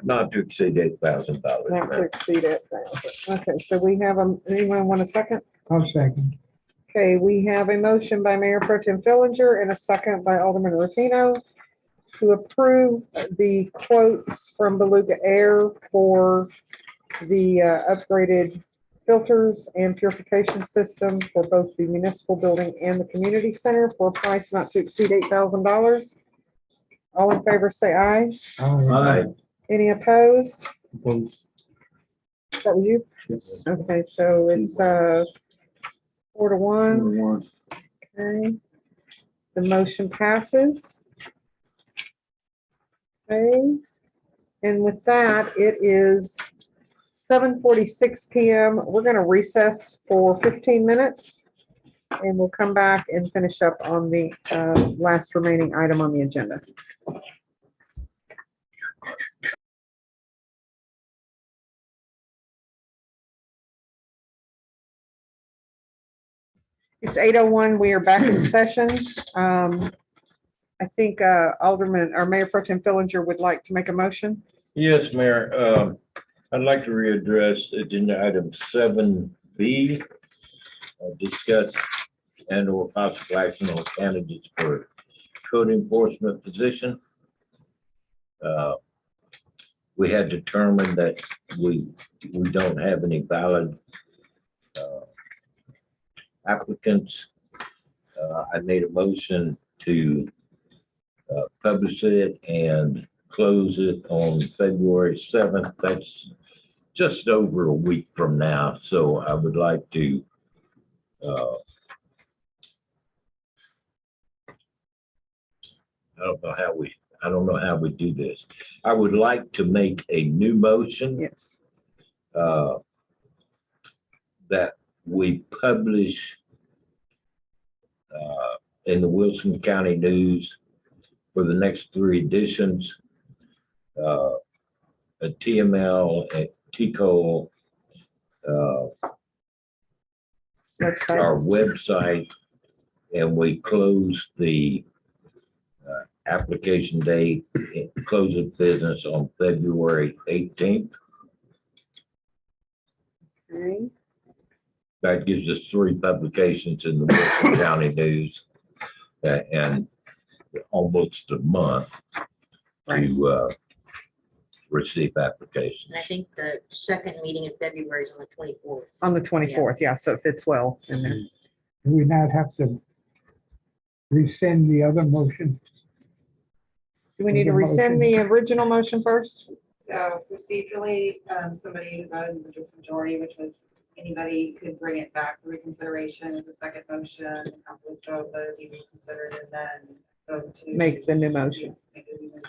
Speaker 9: Not to exceed $8,000.
Speaker 1: there? Not to exceed it. Okay, so we have, anyone want a second?
Speaker 5: I'll second.
Speaker 1: Okay, we have a motion by Mayor Pro Tem Fillinger and a second by Alderman Rufino to approve the quotes from Beluga Air for the upgraded filters and purification system for both the municipal building and the community center for a price not to exceed $8,000. All in favor, say aye.
Speaker 9: Aye.
Speaker 1: Any opposed?
Speaker 7: Opposed?
Speaker 1: That was you?
Speaker 7: Yes.
Speaker 1: Okay, so it's 4-1.
Speaker 8: One.
Speaker 1: Okay. The motion passes. Okay. And with that, it is 7:46 PM. We're going to recess for 15 minutes. And we'll come back and finish up on the last remaining item on the agenda. It's 8:01. We are back in session. I think Alderman or Mayor Pro Tem Fillinger would like to make a motion.
Speaker 9: Yes, Mayor. I'd like to readdress agenda item 7B. Discuss and or possible action on candidates for code enforcement position. We had determined that we don't have any valid applicants. I made a motion to publish it and close it on February 7th. That's just over a week from now. So I would like to I don't know how we do this. I would like to make a new motion
Speaker 1: Yes.
Speaker 9: that we publish in the Wilson County News for the next 3 editions, a TML, a TCO,
Speaker 1: Website.
Speaker 9: our website, and we close the application date, close of business on February 18th.
Speaker 1: Okay.
Speaker 9: That gives us 3 publications in the Wilson County News and almost a month to receive applications.
Speaker 2: And I think the second meeting in February is on the 24th.
Speaker 1: On the 24th, yeah, so it fits well in there.
Speaker 5: Do we not have to rescind the other motion?
Speaker 1: Do we need to rescind the original motion first?
Speaker 4: So procedurally, somebody who voted with the majority, which was anybody could bring it back for reconsideration. The second motion, council would vote, be reconsidered, and then vote to
Speaker 1: Make the new motion.
Speaker 4: Yes, make a new motion.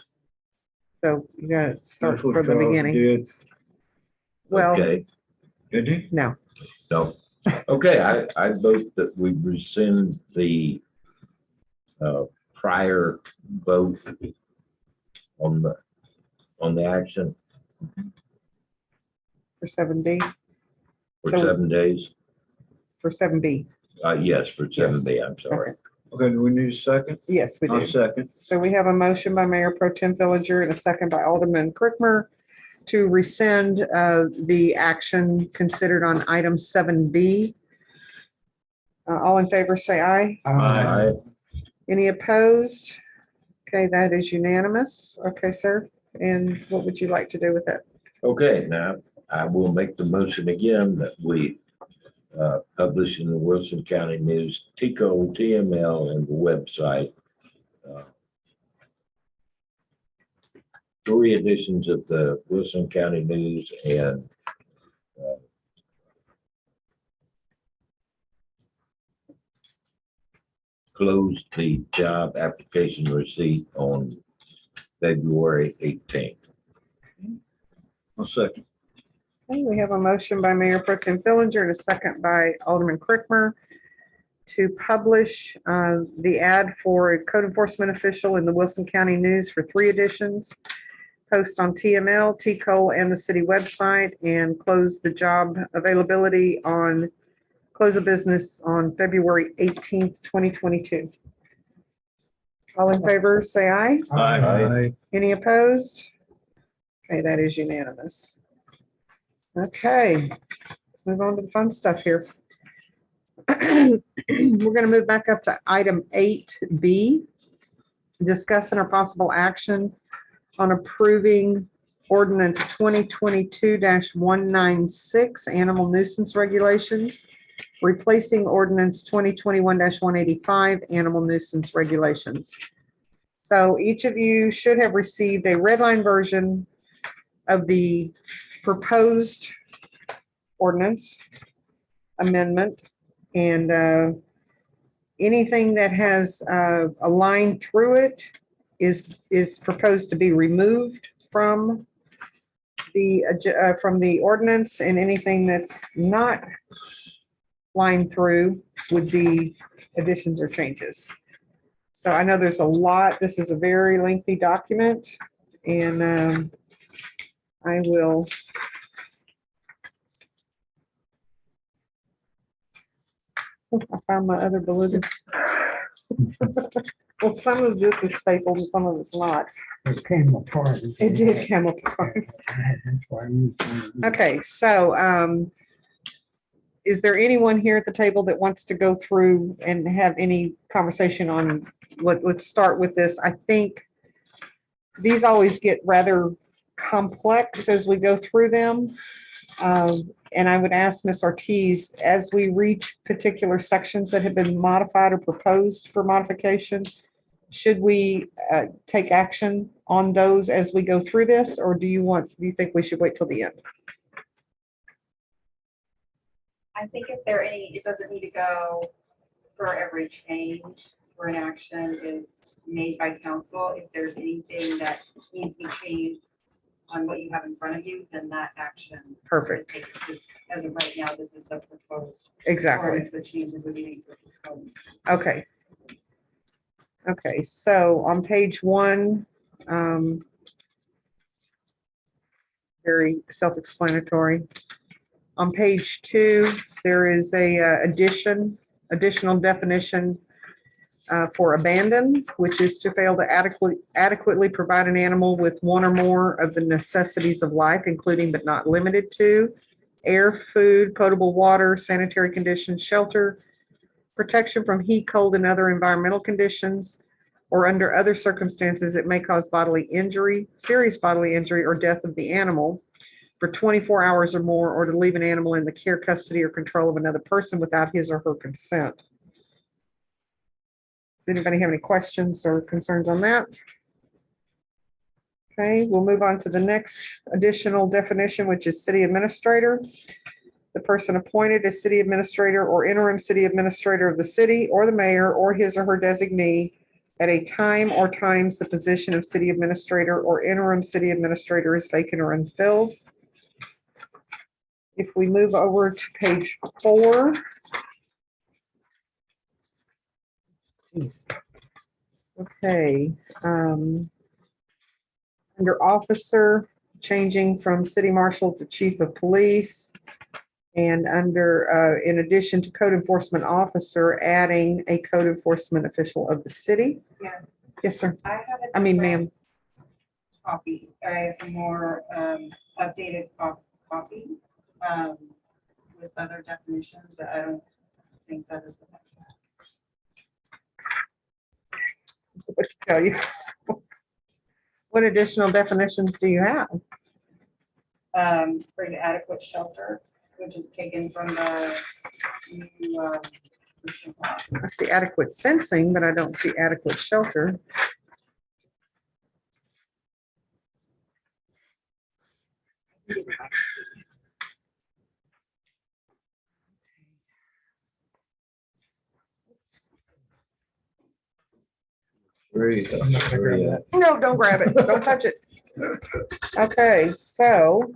Speaker 1: So you gotta start
Speaker 8: That's what
Speaker 1: from the
Speaker 8: Charles
Speaker 1: beginning.
Speaker 8: did.
Speaker 1: Well,
Speaker 9: Okay,
Speaker 8: Did he?
Speaker 1: no,
Speaker 9: no, okay, I vote that we rescind the prior vote on the action
Speaker 1: for 7B,
Speaker 9: for
Speaker 1: So-
Speaker 9: 7 days.
Speaker 1: for 7B.
Speaker 9: Yes, for 7B, I'm sorry.
Speaker 1: Okay.
Speaker 8: Okay, do we need a second?
Speaker 1: Yes, we
Speaker 8: I'll
Speaker 1: do.
Speaker 8: second.
Speaker 1: So we have a motion by Mayor Pro Tem Fillinger and a second by Alderman Crickmer to rescind the action considered on item 7B. All in favor, say aye.
Speaker 9: Aye.
Speaker 1: Any opposed? Okay, that is unanimous. Okay, sir. And what would you like to do with it?
Speaker 9: Okay, now I will make the motion again that we publish in the Wilson County News, TICO, TML, and the website. 3 editions of the Wilson County News and closed the job application receipt on February 18th.
Speaker 8: I'll second.
Speaker 1: Okay, we have a motion by Mayor Pro Tem Fillinger and a second by Alderman Crickmer to publish the ad for a code enforcement official in the Wilson County News for 3 editions, post on TML, TCO, and the city website, and close the job availability on close of business on February 18th, 2022. All in favor, say aye.
Speaker 3: Aye.
Speaker 1: Any opposed? Okay, that is unanimous. Okay, let's move on to the fun stuff here. We're gonna move back up to item 8B, discussing our possible action on approving ordinance 2022-196, animal nuisance regulations, replacing ordinance 2021-185, animal nuisance regulations. So each of you should have received a red line version of the proposed ordinance amendment, and anything that has a line through it is proposed to be removed from the ordinance, and anything that's not lined through would be additions or changes. So I know there's a lot. This is a very lengthy document, and I will. I found my other balloon. Well, some of this is stapled and some of it's not.
Speaker 5: It came apart.
Speaker 1: It did come apart.
Speaker 5: That's why we.
Speaker 1: Okay, so is there anyone here at the table that wants to go through and have any conversation on let's start with this. I think these always get rather complex as we go through them. And I would ask Ms. Ortiz, as we reach particular sections that have been modified or proposed for modification, should we take action on those as we go through this, or do you think we should wait till the end?
Speaker 4: I think if there are any, it doesn't need to go for every change where an action is made by council. If there's anything that needs to be changed on what you have in front of you, then that action.
Speaker 1: Perfect.
Speaker 4: is taken. Because as of right now, this is the proposed.
Speaker 1: Exactly.
Speaker 4: ordinance, the changes would be made to the proposed.
Speaker 1: Okay. Okay, so on page 1, very self-explanatory. On page 2, there is a additional definition for abandon, which is to fail to adequately provide an animal with one or more of the necessities of life, including but not limited to air, food, potable water, sanitary conditions, shelter, protection from heat, cold, and other environmental conditions, or under other circumstances that may cause bodily injury, serious bodily injury, or death of the animal for 24 hours or more, or to leave an animal in the care, custody, or control of another person without his or her consent. Does anybody have any questions or concerns on that? Okay, we'll move on to the next additional definition, which is city administrator. The person appointed as city administrator or interim city administrator of the city, or the mayor or his or her designee at a time or times the position of city administrator or interim city administrator is vacant or unfilled. If we move over to page 4. Geez. Okay. Under officer, changing from city marshal to chief of police. And under, in addition to code enforcement officer, adding a code enforcement official of the city.
Speaker 4: Yeah.
Speaker 1: Yes, sir.
Speaker 4: I have a
Speaker 1: I mean,
Speaker 4: different
Speaker 1: ma'am.
Speaker 4: Copy, some more updated copy with other definitions that I don't think that is the best.
Speaker 1: Let's tell you. What additional definitions do you have?
Speaker 4: For the adequate shelter, which is taken from the new,
Speaker 1: I see adequate fencing, but I don't see adequate shelter.
Speaker 7: I'm not gonna grab that.
Speaker 1: No, don't grab it. Don't touch it. Okay, so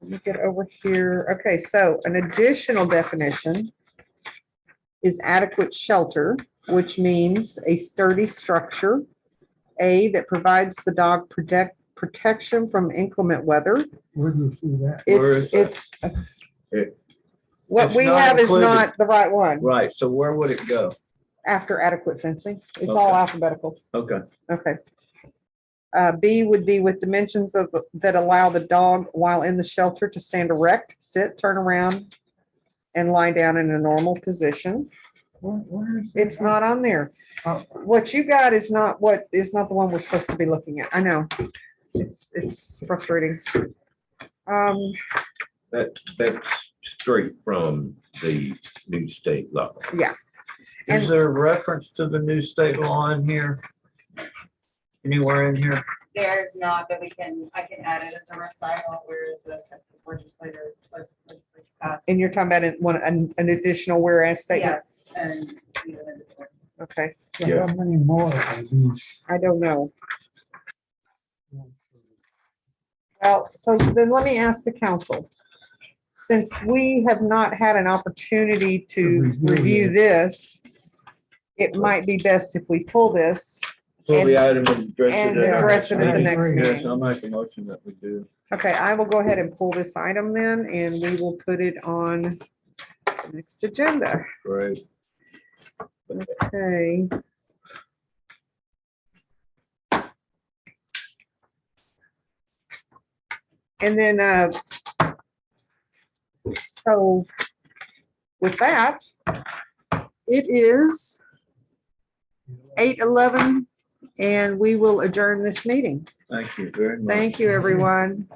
Speaker 1: let me get over here. Okay, so an additional definition is adequate shelter, which means a sturdy structure, A, that provides the dog protection from inclement weather.
Speaker 5: Where do you see that?
Speaker 8: Where is
Speaker 1: It's,
Speaker 8: It-
Speaker 1: what
Speaker 8: It's
Speaker 1: we
Speaker 8: not
Speaker 1: have is
Speaker 8: included.
Speaker 1: not the right one
Speaker 8: Right, so where would it go?
Speaker 1: after adequate fencing. It's all
Speaker 8: Okay.
Speaker 1: alphabetical.
Speaker 8: Okay,
Speaker 1: Okay. B would be with dimensions that allow the dog while in the shelter to stand erect, sit, turn around, and lie down in a normal position.
Speaker 5: Where is
Speaker 1: It's
Speaker 5: that?
Speaker 1: not on there.
Speaker 5: Oh.
Speaker 1: What you got is not the one we're supposed to be looking at. I know. It's frustrating.
Speaker 9: That's straight from the new state law.
Speaker 1: And-
Speaker 8: is there a reference to the new state law in here? Anywhere in here?
Speaker 4: there's not, but I can add it as a recital where the Texas legislature passed.
Speaker 1: And you're talking about an additional whereas statement?
Speaker 4: Yes, and.
Speaker 1: Okay,
Speaker 5: How many more of these?
Speaker 1: I don't know. Well, so then let me ask the council. Since we have not had an opportunity to
Speaker 5: To review
Speaker 1: review
Speaker 5: it.
Speaker 1: this, it might be best if we pull this.
Speaker 9: Pull the item and address
Speaker 1: And
Speaker 9: it at our
Speaker 1: address it at the
Speaker 9: next
Speaker 1: next
Speaker 9: meeting.
Speaker 8: Yes,
Speaker 1: meeting.
Speaker 8: I'll make a motion that we do.
Speaker 1: Okay, I will go ahead and pull this item then, and we will put it on the next agenda.
Speaker 8: Great.
Speaker 1: Okay. And then, so with that, it is 8:11, and we will adjourn this meeting.
Speaker 8: Thank you very much.
Speaker 1: Thank you, everyone.